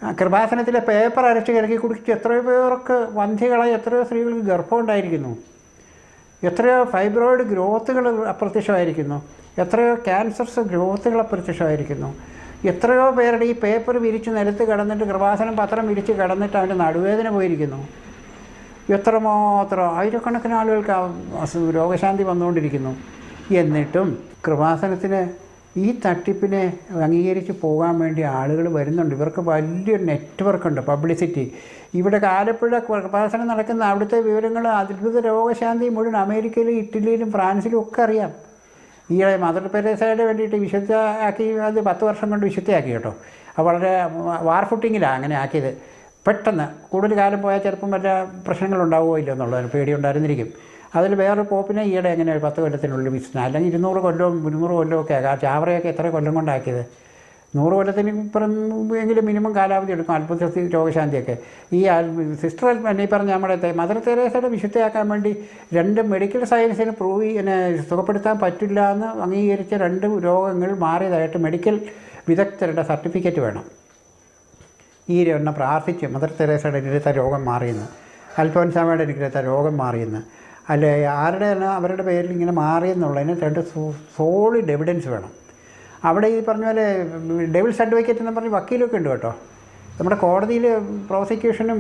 കൃപാസനത്തിലെ പേപ്പർ അരച്ച് കിടക്കി കുടിച്ച് എത്രയോ പേർക്ക് വന്ധ്യകളായി എത്രയോ സ്ത്രീകൾക്ക് ഗർഭം ഉണ്ടായിരിക്കുന്നു. എത്രയോ ഫൈബ്രോയിഡ് ഗ്രോത്തുകൾ അപ്രത്യക്ഷമായിരിക്കുന്നു. എത്രയോ ക്യാൻസർസ് ഗ്രോത്തുകൾ അപ്രത്യക്ഷമായിരിക്കുന്നു. എത്രയോ പേരുടെ ഈ പേപ്പർ വിരിച്ച് നിലത്ത് കിടന്നിട്ട് കൃപാസനം പത്രം വിരിച്ച് കിടന്നിട്ട് അവൻ്റെ നടുവേദന പോയിരിക്കുന്നു. എത്രമാത്രം ആയിരക്കണക്കിന് ആളുകൾക്ക് രോഗശാന്തി വന്നുകൊണ്ടിരിക്കുന്നു. എന്നിട്ടും കൃപാസനത്തിന് ഈ തട്ടിപ്പിനെ അംഗീകരിച്ച് പോകാൻ വേണ്ടി ആളുകൾ വരുന്നുണ്ട്. ഇവർക്ക് വലിയൊരു നെറ്റ്വർക്കുണ്ട്, പബ്ലിസിറ്റി. ഇവിടെ ആലപ്പുഴ പ്രഭാഷണം നടക്കുന്ന അവിടുത്തെ വിവരങ്ങൾ, അത്ഭുത രോഗശാന്തി മുഴുവൻ അമേരിക്കയിലും ഇറ്റലിയിലും ഫ്രാൻസിലും ഒക്കെ അറിയാം. ഈ മദർ തെരേസയുടെ വേണ്ടിയിട്ട് വിശുദ്ധയാക്കി, അത് 10 വർഷം കൊണ്ട് വിശുദ്ധയാക്കി കേട്ടോ. അത് വളരെ വാർ ഫുട്ടിങ്ങിലാണ് അങ്ങനെ ആക്കിയത്. പെട്ടെന്ന് കൂടുതൽ കാലം പോയാൽ ചിലപ്പം വല്ല പ്രശ്നങ്ങളുണ്ടാവുമോ ഇല്ല എന്നുള്ളതിന് പേടിയുണ്ടായിരുന്നിരിക്കും. അതിൽ വേറൊരു പോപ്പിനെ ഈയിടെ എങ്ങനെ 10 കൊല്ലത്തിനുള്ളിൽ വിസിറ്റ്, അല്ലെങ്കിൽ 200 കൊല്ലവും 300 കൊല്ലവും ഒക്കെ ആകാം. ചാവറയൊക്കെ എത്ര കൊല്ലം കൊണ്ടാക്കിയത്? 100 കൊല്ലത്തിന് ഇപ്പുറം എങ്കിലും മിനിമം കാലാവധി എടുക്കും അത്ഭുത രോഗശാന്തിയൊക്കെ. ഈ സിസ്റ്റർ ഈ പറഞ്ഞ നമ്മുടെ മദർ തെരേസയുടെ വിശുദ്ധയാക്കാൻ വേണ്ടി 2 മെഡിക്കൽ സയൻസിന് സുഖപ്പെടുത്താൻ പറ്റില്ല എന്ന് അംഗീകരിച്ച 2 രോഗങ്ങൾ മാറിയതായിട്ട് മെഡിക്കൽ വിദഗ്ധരുടെ സർട്ടിഫിക്കറ്റ് വേണം. ഈ എണ്ണം പ്രാർത്ഥിച്ച് മദർ തെരേസയുടെ അനുഗ്രഹത്തെ രോഗം മാറിയെന്ന്, അൽഫോൻസാമയുടെ അനുഗ്രഹത്തെ രോഗം മാറിയെന്ന്, അല്ലെ ആരുടെ അവരുടെ പേരിൽ ഇങ്ങനെ മാറിയെന്നുള്ളതിന് 2 സോളിഡ് എവിഡൻസ് വേണം. അവിടെ ഈ പറഞ്ഞ പോലെ ഡെവിൾസ് അഡ്വക്കേറ്റ് എന്ന് പറഞ്ഞ് വക്കീലൊക്കെ ഉണ്ട് കേട്ടോ. നമ്മുടെ കോടതിയിൽ പ്രോസിക്യൂഷനും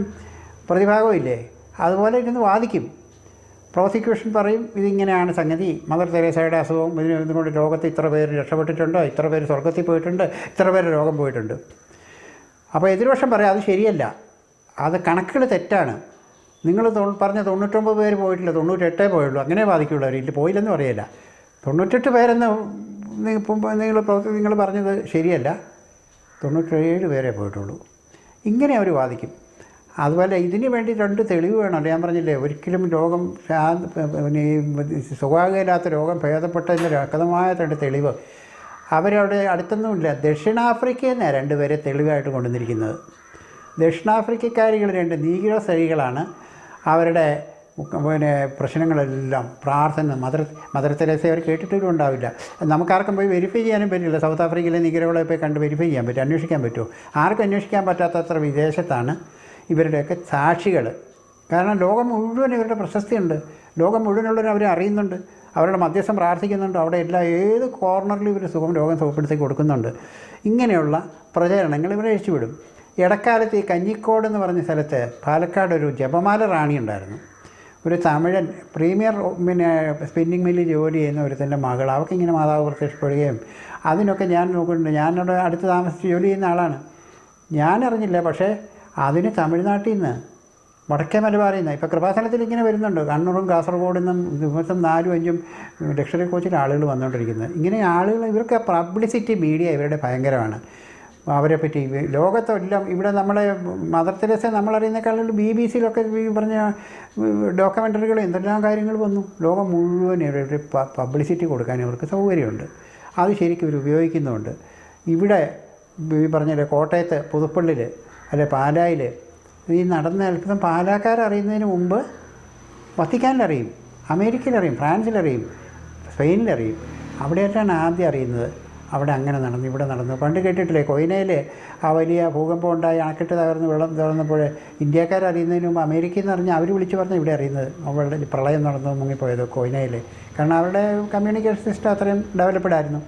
പ്രതിഭാഗവും ഇല്ലേ, അതുപോലെ ഇരുന്ന് വാദിക്കും. പ്രോസിക്യൂഷൻ പറയും ഇതിങ്ങനെയാണ് സംഗതി, മദർ തെരേസയുടെ അസുഖം ഇതുകൊണ്ട് ലോകത്ത് ഇത്ര പേര് രക്ഷപ്പെട്ടിട്ടുണ്ട്, ഇത്ര പേര് സ്വർഗത്തിൽ പോയിട്ടുണ്ട്, ഇത്ര പേര് രോഗം പോയിട്ടുണ്ട്. അപ്പോൾ എതിർവശം പറയാം അത് ശരിയല്ല, അത് കണക്കുകൾ തെറ്റാണ്, നിങ്ങൾ പറഞ്ഞ 99 പേര് പോയിട്ടില്ല, 98 പോയുള്ളൂ, അങ്ങനെ വാദിക്കുള്ളൂ. അവർ പോയില്ലെന്ന് പറയില്ല. 98 പേരെന്ന് നിങ്ങൾ പറഞ്ഞത് ശരിയല്ല, 97 പേരേ പോയിട്ടുള്ളൂ, ഇങ്ങനെ അവർ വാദിക്കും. അതുപോലെ ഇതിന് വേണ്ടി 2 തെളിവ് വേണമല്ലോ. ഞാൻ പറഞ്ഞില്ലേ, ഒരിക്കലും രോഗം സുഖമാകില്ലാത്ത രോഗം ഭേദപ്പെട്ടതിൻ്റെ വ്യക്തമായ 2 തെളിവ് അവരവിടെ അടുത്തൊന്നുമില്ല. ദക്ഷിണാഫ്രിക്കയിൽ നിന്നാണ് 2 പേരെ തെളിവായിട്ട് കൊണ്ടുവന്നിരിക്കുന്നത്. ദക്ഷിണാഫ്രിക്കക്കാരികൾ 2 നീഗ്രോ സ്ത്രീകളാണ്. അവരുടെ പ്രശ്നങ്ങളെല്ലാം പ്രാർത്ഥന മദർ തെരേസ അവർ കേട്ടിട്ടും ഉണ്ടാവില്ല. നമുക്കാർക്കും പോയി വെരിഫൈ ചെയ്യാനും പറ്റില്ല. സൗത്ത് ആഫ്രിക്കയിലെ നീഗ്രോകളെ പോയി കണ്ട് വെരിഫൈ ചെയ്യാൻ പറ്റും, അന്വേഷിക്കാൻ പറ്റുമോ? ആർക്കും അന്വേഷിക്കാൻ പറ്റാത്തത്ര വിദേശത്താണ് ഇവരുടെയൊക്കെ സാക്ഷികൾ. കാരണം ലോകം മുഴുവൻ ഇവരുടെ പ്രശസ്തിയുണ്ട്, ലോകം മുഴുവനുള്ളവരും അവരെ അറിയുന്നുണ്ട്, അവരുടെ മധ്യസ്ഥം പ്രാർത്ഥിക്കുന്നുണ്ട്, അവിടെ ഏത് കോർണറിലും ഇവർ രോഗം സുഖപ്പെടുത്തി കൊടുക്കുന്നുണ്ട്. ഇങ്ങനെയുള്ള പ്രചരണങ്ങൾ ഇവരെ അഴിച്ചുവിടും. ഇടക്കാലത്ത് ഈ കഞ്ഞിക്കോട് എന്ന് പറഞ്ഞ സ്ഥലത്ത് പാലക്കാട് ഒരു ജപമാല റാണി ഉണ്ടായിരുന്നു. ഒരു തമിഴൻ പ്രീമിയർ സ്പിന്നിങ് മില്ലിൽ ജോലി ചെയ്യുന്ന ഒരുത്തൻ്റെ മകൾ, അവൾക്കിങ്ങനെ മാതാവ് പ്രത്യക്ഷപ്പെടുകയും അതിനൊക്കെ ഞാൻ നോക്കുന്നുണ്ട്. ഞാനവിടെ അടുത്ത് താമസിച്ച് ജോലി ചെയ്യുന്ന ആളാണ്, ഞാനറിഞ്ഞില്ല. പക്ഷേ അതിന് തമിഴ്നാട്ടിൽ നിന്ന് വടക്കേ മലബാറിൽ നിന്ന് ഇപ്പോൾ കൃപാസനത്തിൽ ഇങ്ങനെ വരുന്നുണ്ട്. കണ്ണൂറും കാസർഗോഡിൽ നിന്നും ദിവസം 4-5 ലക്ഷറി കോച്ചിൽ ആളുകൾ വന്നുകൊണ്ടിരിക്കുന്നത്. ഇങ്ങനെ ആളുകൾ, ഇവർക്ക് പബ്ലിസിറ്റി മീഡിയ ഇവരുടെ ഭയങ്കരമാണ്. അവരെപ്പറ്റി ലോകത്തെല്ലാം ഇവിടെ നമ്മളെ മദർ തെരേസ നമ്മളറിയുന്നേക്കാളും BBC-യിലൊക്കെ പറഞ്ഞ ഡോക്യുമെൻ്ററികൾ എന്തെല്ലാം കാര്യങ്ങൾ വന്നു. ലോകം മുഴുവൻ ഇവരുടെ പബ്ലിസിറ്റി കൊടുക്കാൻ ഇവർക്ക് സൗകര്യമുണ്ട്. അത് ശരിക്കും ഇവർ ഉപയോഗിക്കുന്നുണ്ട്. ഇവിടെ ഈ പറഞ്ഞ കോട്ടയത്ത് പുതുപ്പള്ളിയിൽ അല്ലെ പാലായിൽ ഈ നടന്ന അത്ഭുതം പാലാക്കാരറിയുന്നതിന് മുമ്പ് വത്തിക്കാനിലറിയും, അമേരിക്കയിലറിയും, ഫ്രാൻസിലറിയും, സ്പെയിനിലറിയും. അവിടെയായിട്ടാണ് ആദ്യം അറിയുന്നത്. അവിടെ അങ്ങനെ നടന്നു, ഇവിടെ നടന്നു. പണ്ട് കേട്ടിട്ടില്ലേ കൊയിനയിൽ ആ വലിയ ഭൂകമ്പം ഉണ്ടായി, അണക്കെട്ട് തകർന്ന് വെള്ളം തുറന്നപ്പോൾ ഇന്ത്യക്കാരറിയുന്നതിന് മുമ്പ് അമേരിക്കയിൽ നിന്ന് അറിഞ്ഞ് അവർ വിളിച്ച് പറഞ്ഞ് ഇവിടെ അറിയുന്നത് അവരുടെ പ്രളയം നടന്നു മുങ്ങിപ്പോയത് കൊയിനയിൽ. കാരണം അവരുടെ കമ്മ്യൂണിക്കേഷൻ സിസ്റ്റം അത്രയും ഡെവലപ്ഡ് ആയിരുന്നു,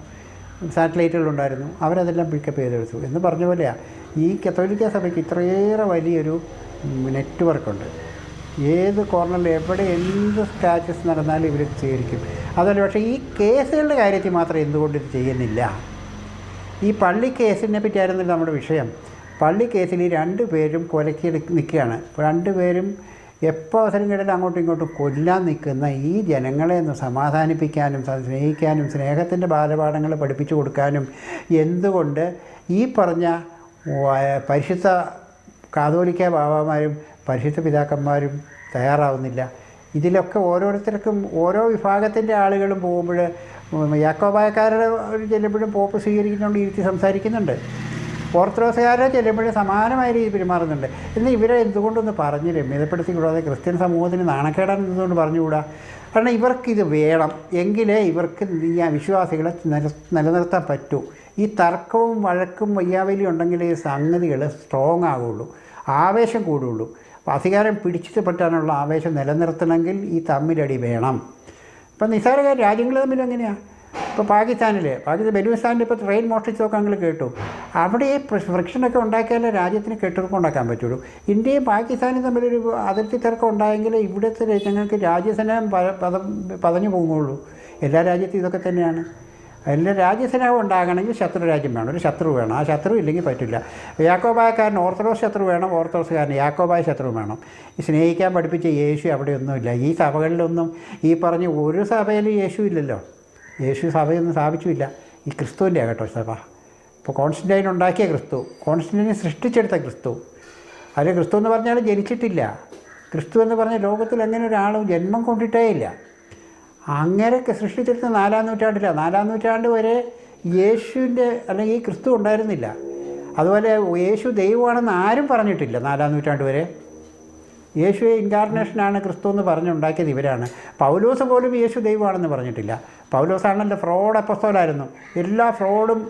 സാറ്റലൈറ്റുകളുണ്ടായിരുന്നു, അവരതെല്ലാം പിക്കപ്പ് ചെയ്തെടുത്തു. എന്ന് പറഞ്ഞ പോലെയാണ് ഈ കത്തോലിക്ക സഭയ്ക്ക് ഇത്രയേറെ വലിയൊരു നെറ്റ്വർക്കുണ്ട്. ഏത് കോർണറിൽ എവിടെ എന്ത് സ്റ്റാറ്റസ് നടന്നാലും ഇവർ സ്വീകരിക്കും. അതല്ല, പക്ഷേ ഈ കേസുകളുടെ കാര്യത്തിൽ മാത്രം എന്തുകൊണ്ട് ഇത് ചെയ്യുന്നില്ല? ഈ പള്ളി കേസിനെ പറ്റിയായിരുന്നില്ല നമ്മുടെ വിഷയം. പള്ളി കേസിൽ ഈ 2 പേരും കൊലയ്ക്ക് നിൽക്കുകയാണ്. 2 പേരും എപ്പോൾ അവസരം കിട്ടിയാലും അങ്ങോട്ടും ഇങ്ങോട്ടും കൊല്ലാൻ നിൽക്കുന്ന ഈ ജനങ്ങളെ ഒന്ന് സമാധാനിപ്പിക്കാനും സ്നേഹിക്കാനും സ്നേഹത്തിൻ്റെ ബാലപാഠങ്ങൾ പഠിപ്പിച്ചു കൊടുക്കാനും എന്തുകൊണ്ട് ഈ പറഞ്ഞ പരിശുദ്ധ കാതോലിക്ക ബാബാമാരും പരിശുദ്ധ പിതാക്കന്മാരും തയ്യാറാവുന്നില്ല? ഇതിലൊക്കെ ഓരോരുത്തർക്കും ഓരോ വിഭാഗത്തിൻ്റെ ആളുകളും പോകുമ്പോൾ യാക്കോബായക്കാരുടെ ചെല്ലുമ്പോഴും പോപ്പ് സ്വീകരിക്കുന്നുണ്ട്, ഇരുത്തി സംസാരിക്കുന്നുണ്ട്. ഓർത്തഡോക്സുകാരെ ചെല്ലുമ്പോഴും സമാനമായ രീതിയിൽ പെരുമാറുന്നുണ്ട്. എന്നാൽ ഇവരെ എന്തുകൊണ്ടൊന്ന് പറഞ്ഞ് രമ്യതപ്പെടുത്തിക്കൂടാതെ ക്രിസ്ത്യൻ സമൂഹത്തിന് നാണക്കേടാൻ എന്തുകൊണ്ട് പറഞ്ഞുകൂടാ? കാരണം ഇവർക്കിത് വേണം, എങ്കിലേ ഇവർക്ക് ഈ വിശ്വാസികളെ നിലനിർത്താൻ പറ്റൂ. ഈ തർക്കവും വഴക്കും വയ്യാവലിയും ഉണ്ടെങ്കിൽ ഈ സംഗതികൾ സ്ട്രോങ് ആകുള്ളൂ, ആവേശം കൂടുള്ളൂ. അപ്പോൾ അധികാരം പിടിച്ചിട്ട് പറ്റാനുള്ള ആവേശം നിലനിർത്തണമെങ്കിൽ ഈ തമ്മിലടി വേണം. ഇപ്പം നിസ്സാര രാജ്യങ്ങൾ തമ്മിൽ എങ്ങനെയാണ്? ഇപ്പോൾ പാകിസ്ഥാൻ ബലൂചിസ്ഥാനിൽ ഇപ്പോൾ ട്രെയിൻ മോഷ്ടിച്ചതൊക്കെ നിങ്ങൾ കേട്ടു. അവിടെ ഫ്രിക്ഷനൊക്കെ ഉണ്ടാക്കിയാലേ രാജ്യത്തിന് കെട്ടുറപ്പ് ഉണ്ടാക്കാൻ പറ്റുള്ളൂ. ഇന്ത്യയും പാകിസ്ഥാനും തമ്മിലൊരു അതിർത്തി തർക്കം ഉണ്ടായെങ്കിൽ ഇവിടുത്തെ ഞങ്ങൾക്ക് രാജ്യസ്നേഹം പതഞ്ഞു പോകുള്ളൂ. എല്ലാ രാജ്യത്തും ഇതൊക്കെ തന്നെയാണ്. അതിൻ്റെ രാജ്യസ്നേഹം ഉണ്ടാകണമെങ്കിൽ ശത്രുരാജ്യം വേണം, ഒരു ശത്രു വേണം. ആ ശത്രു ഇല്ലെങ്കിൽ പറ്റില്ല. യാക്കോബായക്കാരൻ ഓർത്തഡോക്സ് ശത്രു വേണം, ഓർത്തഡോക്സുകാരൻ യാക്കോബായ ശത്രു വേണം. ഈ സ്നേഹിക്കാൻ പഠിപ്പിച്ച യേശു അവിടെയൊന്നുമില്ല. ഈ സഭകളിലൊന്നും ഈ പറഞ്ഞ ഒരു സഭയിൽ യേശു ഇല്ലല്ലോ. യേശു സഭയൊന്നും സ്ഥാപിച്ചുമില്ല. ഈ ക്രിസ്തുവിൻ്റെ കേട്ടോ സഭ. ഇപ്പോൾ കോൺസ്റ്റൻറ്റൈൻ ഉണ്ടാക്കിയ ക്രിസ്തു, കോൺസ്റ്റൻറ്റൈനെ സൃഷ്ടിച്ചെടുത്ത ക്രിസ്തു. അതിൽ ക്രിസ്തു എന്ന് പറഞ്ഞാൽ ജനിച്ചിട്ടില്ല. ക്രിസ്തു എന്ന് പറഞ്ഞ ലോകത്തിൽ അങ്ങനെ ഒരാളും ജന്മം കൊണ്ടിട്ടേ ഇല്ല. അങ്ങനെയൊക്കെ സൃഷ്ടിച്ചെടുത്ത 4-ാം നൂറ്റാണ്ടിലാണ്. 4-ാം നൂറ്റാണ്ട് വരെ യേശുവിൻ്റെ അല്ലെങ്കിൽ ഈ ക്രിസ്തു ഉണ്ടായിരുന്നില്ല. അതുപോലെ യേശു ദൈവമാണെന്ന് ആരും പറഞ്ഞിട്ടില്ല 4-ാം നൂറ്റാണ്ട് വരെ. യേശു ഇൻകാർണേഷനാണ് ക്രിസ്തു എന്ന് പറഞ്ഞുണ്ടാക്കിയത് ഇവരാണ്. പൗലോസ് പോലും യേശു ദൈവമാണെന്ന് പറഞ്ഞിട്ടില്ല. പൗലോസാണല്ലോ ഫ്രോഡ് അപ്പസ്തോലായിരുന്നു. എല്ലാ ഫ്രോഡും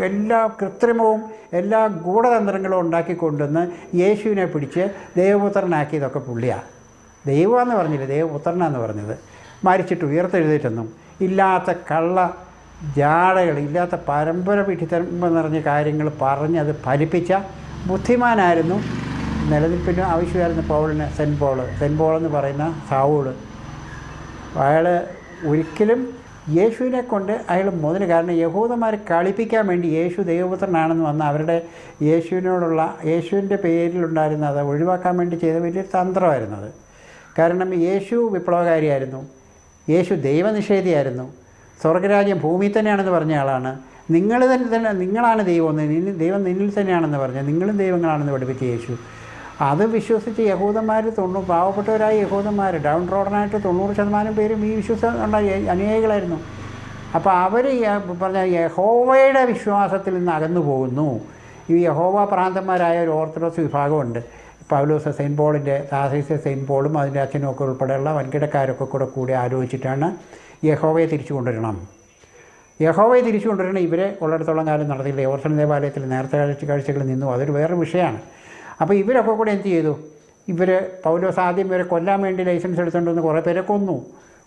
എല്ലാ കൃത്രിമവും എല്ലാ ഗൂഢതന്ത്രങ്ങളും ഉണ്ടാക്കിക്കൊണ്ടുവന്ന് യേശുവിനെ പിടിച്ച് ദൈവപുത്രനാക്കിയതൊക്കെ പുള്ളിയാണ്. ദൈവമാണെന്ന് പറഞ്ഞില്ല, ദൈവപുത്രനാന്ന് പറഞ്ഞത്. മരിച്ചിട്ട് ഉയർത്തെഴുന്നേറ്റെന്നും ഇല്ലാത്ത കള്ള ജാടകൾ, ഇല്ലാത്ത പരമ്പര പിടിത്തരം നിറഞ്ഞ കാര്യങ്ങൾ പറഞ്ഞ് അത് ഫലിപ്പിച്ച ബുദ്ധിമാനായിരുന്നു. നിലനിൽപ്പിന് ആവശ്യമായിരുന്നു പൗളിന്. സെൻറ്റ് പോൾ എന്ന് പറയുന്ന സാവൂൾ. അയാൾ ഒരിക്കലും യേശുവിനെ കൊണ്ട് അയാൾ മുതൽ, കാരണം യഹൂദന്മാരെ കളിപ്പിക്കാൻ വേണ്ടി യേശു ദൈവപുത്രനാണെന്ന് വന്ന അവരുടെ യേശുവിനോടുള്ള യേശുവിൻ്റെ പേരിലുണ്ടായിരുന്ന അത് ഒഴിവാക്കാൻ വേണ്ടി ചെയ്ത വലിയൊരു തന്ത്രമായിരുന്നു അത്. കാരണം യേശു വിപ്ലവകാരിയായിരുന്നു, യേശു ദൈവനിഷേധിയായിരുന്നു, സ്വർഗരാജ്യം ഭൂമിയിൽ തന്നെയാണെന്ന് പറഞ്ഞ ആളാണ്. നിങ്ങളാണ് ദൈവമെന്ന്, ദൈവം നിന്നിൽ തന്നെയാണെന്ന് പറഞ്ഞത്, നിങ്ങളും ദൈവങ്ങളാണെന്ന് പഠിപ്പിച്ച യേശു. അത് വിശ്വസിച്ച് യഹൂദന്മാർ പാവപ്പെട്ടവരായ യഹൂദന്മാർ ഡൗൺ റോഡനായിട്ട് 90% പേരും ഈ വിശ്വാസം ഉണ്ടായ അനുയായികളായിരുന്നു. അപ്പോൾ അവർ പറഞ്ഞ യഹോവയുടെ വിശ്വാസത്തിൽ നിന്ന് അകന്നു പോകുന്നു. ഈ യഹോവ പ്രാന്തന്മാരായ ഒരു ഓർത്തഡോക്സ് വിഭാഗമുണ്ട്. പൗലോസ് സെയിൻറ്റ് പോളിൻ്റെ താസീസ് സെയിൻറ്റ് പോളും അതിൻ്റെ അച്ഛനും ഒക്കെ ഉൾപ്പെടെയുള്ള വൻകിടക്കാരൊക്കെ കൂടി ആലോചിച്ചിട്ടാണ് യഹോവയെ തിരിച്ചു കൊണ്ടുവരണം. യഹോവയെ തിരിച്ചു കൊണ്ടുവരണം. ഇവരെ ഉള്ളിടത്തോളം കാലം നടത്തിയില്ല. യോർദാൻ ദേവാലയത്തിൽ നേർച്ച കാഴ്ചകളിൽ നിന്നു. അതൊരു വേറെ വിഷയമാണ്. അപ്പോൾ ഇവരൊക്കെ കൂടെ എന്ത് ചെയ്തു? പൗലോസ് ആദ്യം ഇവരെ കൊല്ലാൻ വേണ്ടി ലൈസൻസ് എടുത്തുകൊണ്ടുവന്ന് കുറേ പേരെ കൊന്നു,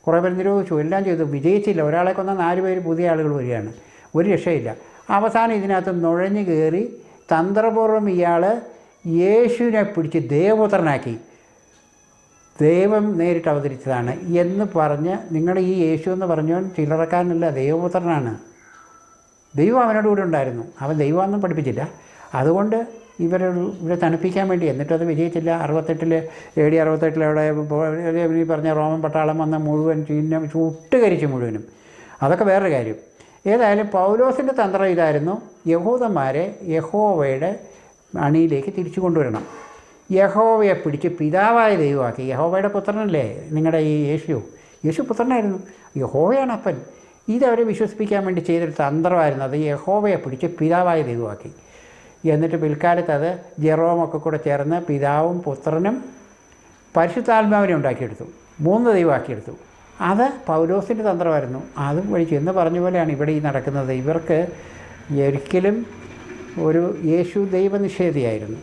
കുറേ പേര് നിരോധിച്ചു, എല്ലാം ചെയ്തു. വിജയിച്ചില്ല. ഒരാളെ കൊന്ന 4 പേര് പുതിയ ആളുകൾ വരികയാണ്. ഒരു രക്ഷയില്ല. അവസാനം ഇതിനകത്ത് നുഴഞ്ഞു കയറി തന്ത്രപൂർവ്വം ഇയാൾ യേശുവിനെ പിടിച്ച് ദൈവപുത്രനാക്കി, ദൈവം നേരിട്ട് അവതരിച്ചതാണ് എന്ന് പറഞ്ഞ്, നിങ്ങളുടെ ഈ യേശു എന്ന് പറഞ്ഞവൻ ചില്ലറക്കാരനല്ല, ദൈവപുത്രനാണ്. ദൈവം അവനോട് കൂടെ ഉണ്ടായിരുന്നു. അവൻ ദൈവമൊന്നും പഠിപ്പിച്ചില്ല. അതുകൊണ്ട് ഇവരെ തണുപ്പിക്കാൻ വേണ്ടി, എന്നിട്ടത് വിജയിച്ചില്ല. 68 AD 68 അവിടെ ഈ പറഞ്ഞ റോമൻ പട്ടാളം വന്ന മുഴുവൻ ചുട്ടുകരിച്ചു മുഴുവനും. അതൊക്കെ വേറൊരു കാര്യം. ഏതായാലും പൗലോസിൻ്റെ തന്ത്രം ഇതായിരുന്നു, യഹൂദന്മാരെ യഹോവയുടെ അണിയിലേക്ക് തിരിച്ചു കൊണ്ടുവരണം. യഹോവയെ പിടിച്ച് പിതാവായ ദൈവമാക്കി. യഹോവയുടെ പുത്രനല്ലേ നിങ്ങളുടെ ഈ യേശു പുത്രനായിരുന്നു, യഹോവയാണ് അപ്പൻ. ഇതവരെ വിശ്വസിപ്പിക്കാൻ വേണ്ടി ചെയ്തൊരു തന്ത്രമായിരുന്നു അത്. യഹോവയെ പിടിച്ച് പിതാവായ ദൈവമാക്കി. എന്നിട്ട് പിൽക്കാലത്ത് അത് ജെറോമൊക്കെ കൂടെ ചേർന്ന് പിതാവും പുത്രനും പരിശുദ്ധാത്മാവിനെ ഉണ്ടാക്കിയെടുത്തു. 3 ദൈവമാക്കിയെടുത്തു. അത് പൗലോസിൻ്റെ തന്ത്രമായിരുന്നു. അതും വഴിച്ചു എന്ന് പറഞ്ഞ പോലെയാണ് ഇവിടെ ഈ നടക്കുന്നത്. ഇവർക്ക് ഒരിക്കലും ഒരു യേശു ദൈവനിഷേധിയായിരുന്നു.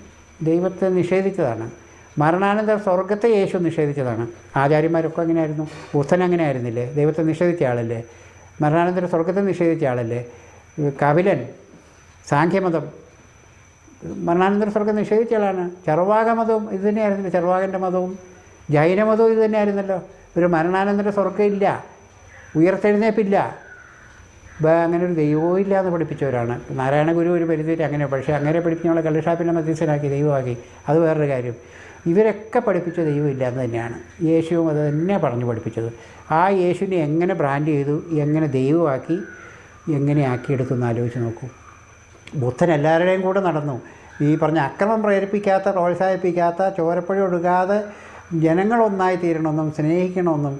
ദൈവത്തെ നിഷേധിച്ചതാണ്. മരണാനന്തര സ്വർഗത്തെ യേശു നിഷേധിച്ചതാണ്. ആചാര്യന്മാരൊക്കെ അങ്ങനെയായിരുന്നു. ബുദ്ധൻ അങ്ങനെ ആയിരുന്നില്ലേ? ദൈവത്തെ നിഷേധിച്ച ആളല്ലേ? മരണാനന്തര സ്വർഗത്തെ നിഷേധിച്ച ആളല്ലേ? കപിലൻ, സാഖ്യമതം മരണാനന്തര സ്വർഗം നിഷേധിച്ച ആളാണ്. ചർവാക മതവും ഇത് തന്നെയായിരുന്നില്ല. ചർവാകൻ്റെ മതവും ജൈനമതവും ഇത് തന്നെയായിരുന്നല്ലോ. ഒരു മരണാനന്തര സ്വർഗ്ഗം ഇല്ല, ഉയർത്തെഴുന്നേപ്പില്ല, അങ്ങനെ ഒരു ദൈവവും ഇല്ല എന്ന് പഠിപ്പിച്ചവരാണ്. നാരായണ ഗുരു ഒരു പരിധിയിൽ അങ്ങനെ. പക്ഷേ അങ്ങനെ പഠിപ്പിച്ച നമ്മളെ കള്ളുഷാപ്പിനെ മധ്യസ്ഥനാക്കി ദൈവമാക്കി. അത് വേറൊരു കാര്യം. ഇവരൊക്കെ പഠിപ്പിച്ച ദൈവമില്ല എന്ന് തന്നെയാണ്. യേശുവും അത് തന്നെ പറഞ്ഞു പഠിപ്പിച്ചത്. ആ യേശുവിനെ എങ്ങനെ ബ്രാൻഡ് ചെയ്തു, എങ്ങനെ ദൈവമാക്കി, എങ്ങനെ ആക്കിയെടുത്തു എന്ന് ആലോചിച്ച് നോക്കൂ. ബുദ്ധൻ എല്ലാവരുടെയും കൂടെ നടന്നു. ഈ പറഞ്ഞ അക്രമം പ്രേരിപ്പിക്കാത്ത, പ്രോത്സാഹിപ്പിക്കാത്ത, ചോരപ്പുഴ ഒടുകാതെ ജനങ്ങളൊന്നായി തീരണമെന്നും സ്നേഹിക്കണമെന്നും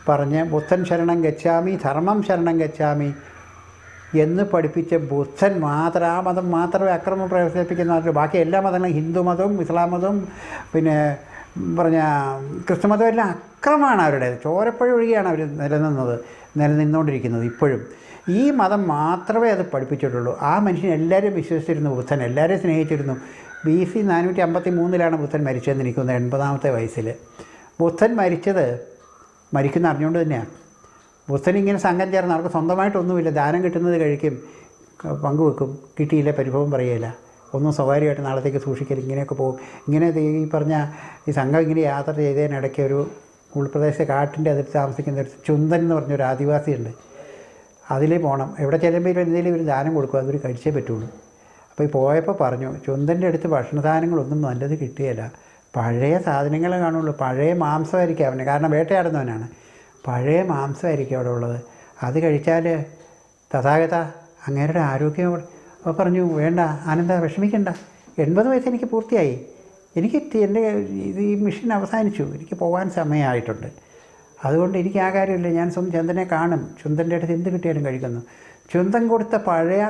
പറഞ്ഞ് ബുദ്ധൻ ശരണം ഗച്ഛാമി, ധർമ്മം ശരണം ഗച്ഛാമി എന്ന് പഠിപ്പിച്ച ബുദ്ധൻ മാത്രം, ആ മതം മാത്രമേ അക്രമം പ്രേരിപ്പിക്കുന്ന. ബാക്കി എല്ലാ മതങ്ങളും, ഹിന്ദു മതവും ഇസ്ലാം മതവും പിന്നെ പറഞ്ഞ ക്രിസ്തു മതവും എല്ലാം അക്രമമാണ് അവരുടെ. ചോരപ്പുഴ ഒഴുകിയാണ് അവർ നിലനിന്നുകൊണ്ടിരിക്കുന്നത് ഇപ്പോഴും. ഈ മതം മാത്രമേ അത് പഠിപ്പിച്ചിട്ടുള്ളൂ. ആ മനുഷ്യൻ എല്ലാവരും വിശ്വസിച്ചിരുന്നു. ബുദ്ധൻ എല്ലാവരെയും സ്നേഹിച്ചിരുന്നു. BC 453 ബുദ്ധൻ മരിച്ചതെന്ന് എനിക്ക് തോന്നുന്നു, 80ാമത്തെ വയസ്സിൽ. ബുദ്ധൻ മരിക്കുന്ന അറിഞ്ഞുകൊണ്ട് തന്നെയാണ്. ബുദ്ധൻ ഇങ്ങനെ സംഘം ചേർന്ന്, അവർക്ക് സ്വന്തമായിട്ടൊന്നുമില്ല, ദാനം കിട്ടുന്നത് കഴിക്കും, പങ്കുവെക്കും, കിട്ടിയില്ല പരിഭവം പറയുകയില്ല, ഒന്നും സ്വകാര്യമായിട്ട് നാളത്തേക്ക് സൂക്ഷിക്കൽ, ഇങ്ങനെയൊക്കെ പോകും. ഇങ്ങനെ ഈ പറഞ്ഞ ഈ സംഘം ഇങ്ങനെ യാത്ര ചെയ്തതിനിടയ്ക്ക് ഒരു ഉൾപ്രദേശ കാട്ടിൻ്റെ അതിർത്തി താമസിക്കുന്ന ഒരു ചുന്തൻ എന്ന് പറഞ്ഞൊരു ആദിവാസിയുണ്ട്. അതിൽ പോകണം. എവിടെ ചെല്ലുമ്പോൾ എന്തെങ്കിലും ഒരു ദാനം കൊടുക്കും, അതൊരു കഴിച്ചേ പറ്റുള്ളൂ. അപ്പോൾ ഈ പോയപ്പോൾ പറഞ്ഞു, ചുന്തൻ്റെ അടുത്ത് ഭക്ഷണ സാധനങ്ങളൊന്നും നല്ലത് കിട്ടുകയില്ല, പഴയ സാധനങ്ങളെ കാണുള്ളൂ, പഴയ മാംസമായിരിക്കും അവന്, കാരണം വേട്ടയാടുന്നവനാണ്, പഴയ മാംസമായിരിക്കും അവിടെ ഉള്ളത്, അത് കഴിച്ചാൽ തഥാഗത അങ്ങേരുടെ ആരോഗ്യം. അപ്പോൾ പറഞ്ഞു, വേണ്ട ആനന്ദ, വിഷമിക്കണ്ട, 80 വയസ്സ് എനിക്ക് പൂർത്തിയായി, എനിക്ക് എൻ്റെ ഈ മിഷൻ അവസാനിച്ചു, എനിക്ക് പോകാൻ സമയമായിട്ടുണ്ട്, അതുകൊണ്ട് എനിക്ക് ആ കാര്യമില്ല, ഞാൻ ചുന്തനെ കാണും, ചുന്തൻ്റെ അടുത്ത് എന്ത് കിട്ടിയാലും കഴിക്കുന്നു. ചുന്തൻ കൊടുത്ത പഴയ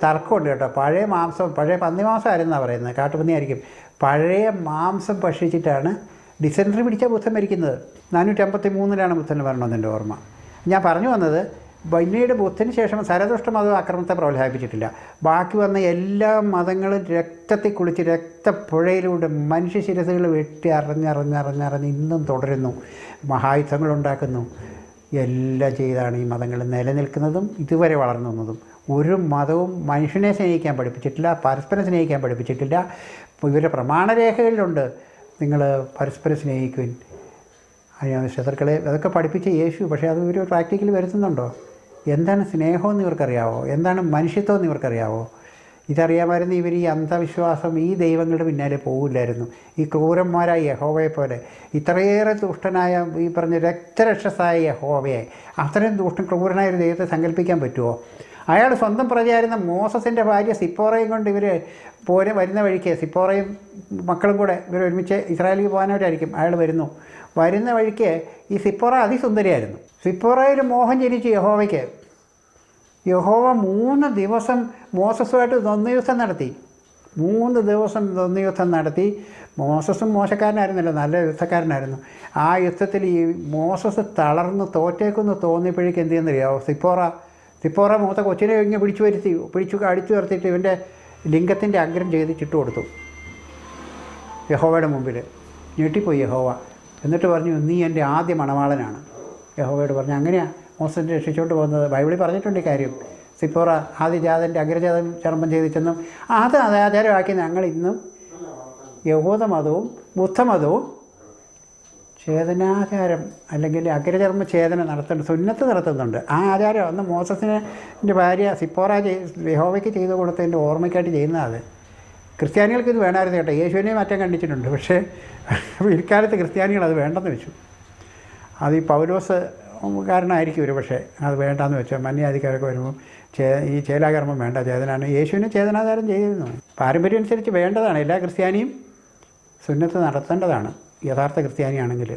തർക്കമുണ്ട് കേട്ടോ, പഴയ മാംസം, പഴയ പന്നിമാംസമായിരുന്നാണ് പറയുന്നത്, കാട്ടുപന്നിയായിരിക്കും, പഴയ മാംസം ഭക്ഷിച്ചിട്ടാണ് ഡിസെൻട്രി പിടിച്ച ബുദ്ധൻ മരിക്കുന്നത്. 453-ലാണ് ബുദ്ധൻ വരണമെന്ന് എൻ്റെ ഓർമ്മ. ഞാൻ പറഞ്ഞു വന്നത്, പിന്നീട് ബുദ്ധന് ശേഷം സരതുഷ്ട മതം ആക്രമണത്തെ പ്രോത്സാഹിപ്പിച്ചിട്ടില്ല. ബാക്കി വന്ന എല്ലാ മതങ്ങളും രക്തത്തിൽ കുളിച്ച് രക്തപ്പുഴയിലൂടെ മനുഷ്യ ശിരസുകൾ വെട്ടി അറിഞ്ഞറിഞ്ഞറിഞ്ഞറിഞ്ഞ് ഇന്നും തുടരുന്നു, മഹായുദ്ധങ്ങളുണ്ടാക്കുന്നു, എല്ലാം ചെയ്താണ് ഈ മതങ്ങൾ നിലനിൽക്കുന്നതും ഇതുവരെ വളർന്നു വന്നതും. ഒരു മതവും മനുഷ്യനെ സ്നേഹിക്കാൻ പഠിപ്പിച്ചിട്ടില്ല, പരസ്പരം സ്നേഹിക്കാൻ പഠിപ്പിച്ചിട്ടില്ല. ഇവരുടെ പ്രമാണരേഖകളിലുണ്ട്, നിങ്ങൾ പരസ്പരം സ്നേഹിക്കുവിൻ, ശത്രുക്കളെ, അതൊക്കെ പഠിപ്പിച്ച യേശു. പക്ഷേ അത് ഇവർ പ്രാക്ടിക്കലി വരുത്തുന്നുണ്ടോ? എന്താണ് സ്നേഹമെന്ന് ഇവർക്കറിയാവോ? എന്താണ് മനുഷ്യത്വമെന്ന് ഇവർക്കറിയാവോ? ഇതറിയാമായിരുന്നു ഇവർ ഈ അന്ധവിശ്വാസം, ഈ ദൈവങ്ങളുടെ പിന്നാലെ പോകില്ലായിരുന്നു. ഈ ക്രൂരന്മാരായ യഹോവയെ പോലെ, ഇത്രയേറെ ദുഷ്ടനായ ഈ പറഞ്ഞ രക്തരക്ഷസായ യഹോവയെ, അത്രയും ക്രൂരനായ ഒരു ദൈവത്തെ സങ്കല്പിക്കാൻ പറ്റുമോ? അയാൾ സ്വന്തം പ്രജയായിരുന്ന മോസസിൻ്റെ ഭാര്യ സിപ്പോറയും കൊണ്ട് ഇവർ വരുന്ന വഴിക്ക്, സിപ്പോറയും മക്കളും കൂടെ ഇവർ ഒരുമിച്ച് ഇസ്രായേലിലേക്ക് പോകാനവരായിരിക്കും, അയാൾ വരുന്ന വഴിക്ക് ഈ സിപ്പോറ അതിസുന്ദരിയായിരുന്നു. സിപ്പോറയിൽ മോഹം ജനിച്ചു യഹോവയ്ക്ക്. യഹോവ 3 ദിവസം മോസസുമായിട്ട് ദ്വന്ദ്വയുദ്ധം നടത്തി. 3 ദിവസം ദ്വന്ദ്വയുദ്ധം നടത്തി. മോസസും മോശക്കാരനായിരുന്നല്ലോ, നല്ല യുദ്ധക്കാരനായിരുന്നു. ആ യുദ്ധത്തിൽ ഈ മോസസ് തളർന്ന് തോറ്റേക്കെന്ന് തോന്നിയപ്പോഴേക്ക് എന്ത് ചെയ്യുന്നറിയാമോ? സിപ്പോറ മൂത്ത കൊച്ചിനെ ഇങ്ങനെ പിടിച്ചു അടിച്ചു നിർത്തിയിട്ട് ഇവൻ്റെ ലിംഗത്തിൻ്റെ അഗ്രം ചെയ്ത് ചിട്ടു കൊടുത്തു യഹോവയുടെ മുമ്പിൽ. ഞെട്ടിപ്പോയി യഹോവ. എന്നിട്ട് പറഞ്ഞു, നീ എൻ്റെ ആദ്യ മണവാളനാണ്. യഹോവയോട് പറഞ്ഞു, അങ്ങനെയാണ് മോസസിനെ രക്ഷിച്ചുകൊണ്ട് പോകുന്നത്. ബൈബിളിൽ പറഞ്ഞിട്ടുണ്ട് ഈ കാര്യം. സിപ്പോറ ആദ്യജാതൻ്റെ അഗ്രജാതം ചർമ്മം ചെയ്ത് ചെന്നും അത് ആചാരമാക്കി ഞങ്ങൾ ഇന്നും യഹൂദമതവും ബുദ്ധമതവും ഛേദനാചാരം അല്ലെങ്കിൽ അഗ്രചർമ്മ ഛേദന സുന്നത്ത് നടത്തുന്നുണ്ട്. ആ ആചാരം അന്ന് മോസസിൻ്റെ ഭാര്യ സിപ്പോറ യഹോവയ്ക്ക് ചെയ്തു കൊടുത്തതിൻ്റെ ഓർമ്മയ്ക്കായിട്ട് ചെയ്യുന്നതാണ്. ക്രിസ്ത്യാനികൾക്ക് ഇത് വേണമായിരുന്നു കേട്ടോ, യേശുവിനെയും മാറ്റം കണ്ടിച്ചിട്ടുണ്ട്. പക്ഷേ ഇക്കാലത്ത് ക്രിസ്ത്യാനികൾ അത് വേണ്ടെന്ന് വെച്ചു. അത് ഈ പൗലോസ് കാരണമായിരിക്കും ഒരു പക്ഷേ അത് വേണ്ടാന്ന് വെച്ചാൽ, മന്യാധികാരമൊക്കെ വരുമ്പോൾ ഈ ചേലാകർമ്മം വേണ്ട, ചേതനാണ്. യേശുവിനെ ചേതനാചാരം ചെയ്തിരുന്നു. പാരമ്പര്യം അനുസരിച്ച് വേണ്ടതാണ്, എല്ലാ ക്രിസ്ത്യാനിയും സുന്നത്ത് നടത്തേണ്ടതാണ്. യഥാർത്ഥ ക്രിസ്ത്യാനിയാണെങ്കിൽ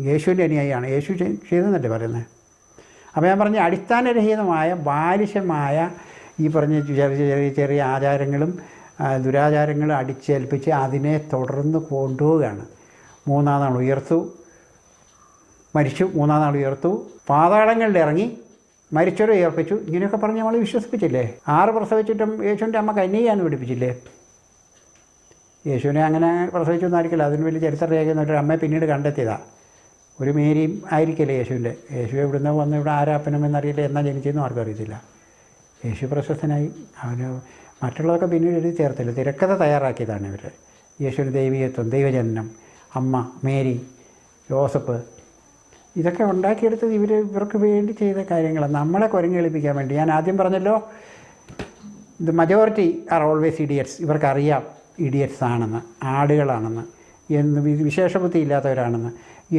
യേശുവിൻ്റെ അനുയായിയാണ്, യേശു ചെയ്തെന്നല്ലേ പറയുന്നത്. അപ്പോൾ ഞാൻ പറഞ്ഞ അടിസ്ഥാനരഹിതമായ ബാലിശമായ ഈ പറഞ്ഞ ചെറിയ ചെറിയ ആചാരങ്ങളും ദുരാചാരങ്ങളും അടിച്ചേൽപ്പിച്ച് അതിനെ തുടർന്ന് കൊണ്ടുപോവുകയാണ്. 3-ാം നാൾ ഉയർത്തു, മരിച്ചു, 3-ാം നാൾ ഉയർത്തു, പാതാളങ്ങളിൽ ഇറങ്ങി, മരിച്ചവരെ ഉയർപ്പിച്ചു, ഇങ്ങനെയൊക്കെ പറഞ്ഞ് നമ്മൾ വിശ്വസിപ്പിച്ചില്ലേ? 6 പ്രസവിച്ചിട്ടും യേശുവിൻ്റെ അമ്മ കന്യകയാന്ന് പഠിപ്പിച്ചില്ലേ? യേശുവിനെ അങ്ങനെ പ്രസവിച്ചു എന്നായിരിക്കില്ല, അതിന് വലിയ ചരിത്ര രേഖയെന്നൊരു അമ്മയെ പിന്നീട് കണ്ടെത്തിയതാണ്. ഒരു മേരിയും ആയിരിക്കില്ലേ യേശുവിൻ്റെ. യേശു എവിടുന്ന് വന്ന് ഇവിടെ ആരാപ്പനമെന്നറിയില്ല, എന്നാ ജനിച്ചതെന്നും ആർക്കും അറിയത്തില്ല. യേശു പ്രശസ്തനായി. അവന് മറ്റുള്ളതൊക്കെ പിന്നീട് എഴുതി ചേർത്തില്ല, തിരക്കഥ തയ്യാറാക്കിയതാണ് ഇവർ. യേശുവിന് ദൈവീയത്വം, ദൈവജനനം, അമ്മ മേരി, ജോസഫ്, ഇതൊക്കെ ഉണ്ടാക്കിയെടുത്തത് ഇവർക്ക് വേണ്ടി ചെയ്ത കാര്യങ്ങളാണ്, നമ്മളെ കുരങ്ങെളിപ്പിക്കാൻ വേണ്ടി. ഞാൻ ആദ്യം പറഞ്ഞല്ലോ, the majority are always idiots. ഇവർക്കറിയാം ഇഡിയറ്റ്സ് ആണെന്ന്, ആടുകളാണെന്ന്, വിശേഷബുദ്ധി ഇല്ലാത്തവരാണെന്ന്.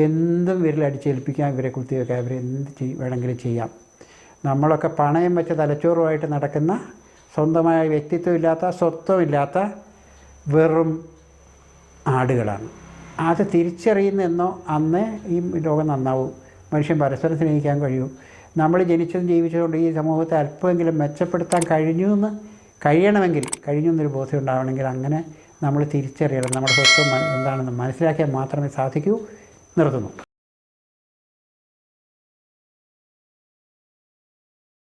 എന്തും ഇവരിൽ അടിച്ചേൽപ്പിക്കാം, ഇവരെ കുത്തിവെക്കാം, ഇവരെന്ത് വേണമെങ്കിലും ചെയ്യാം. നമ്മളൊക്കെ പണയം വെച്ച തലച്ചോറുമായിട്ട് നടക്കുന്ന, സ്വന്തമായ വ്യക്തിത്വമില്ലാത്ത, സ്വത്വമില്ലാത്ത വെറും ആടുകളാണ്. അത് തിരിച്ചറിയുന്നെന്നോ അന്നേ ഈ ലോകം നന്നാവും, മനുഷ്യൻ പരസ്പരം സ്നേഹിക്കാൻ കഴിയും. നമ്മൾ ജനിച്ചതും ജീവിച്ചതുകൊണ്ട് ഈ സമൂഹത്തെ അല്പമെങ്കിലും മെച്ചപ്പെടുത്താൻ കഴിയണമെന്നൊരു ബോധ്യം ഉണ്ടാവണമെങ്കിൽ അങ്ങനെ നമ്മൾ തിരിച്ചറിയണം. നമ്മുടെ സ്വത്വം എന്താണെന്ന് മനസ്സിലാക്കിയാൽ മാത്രമേ സാധിക്കൂ. നിർത്തുന്നു.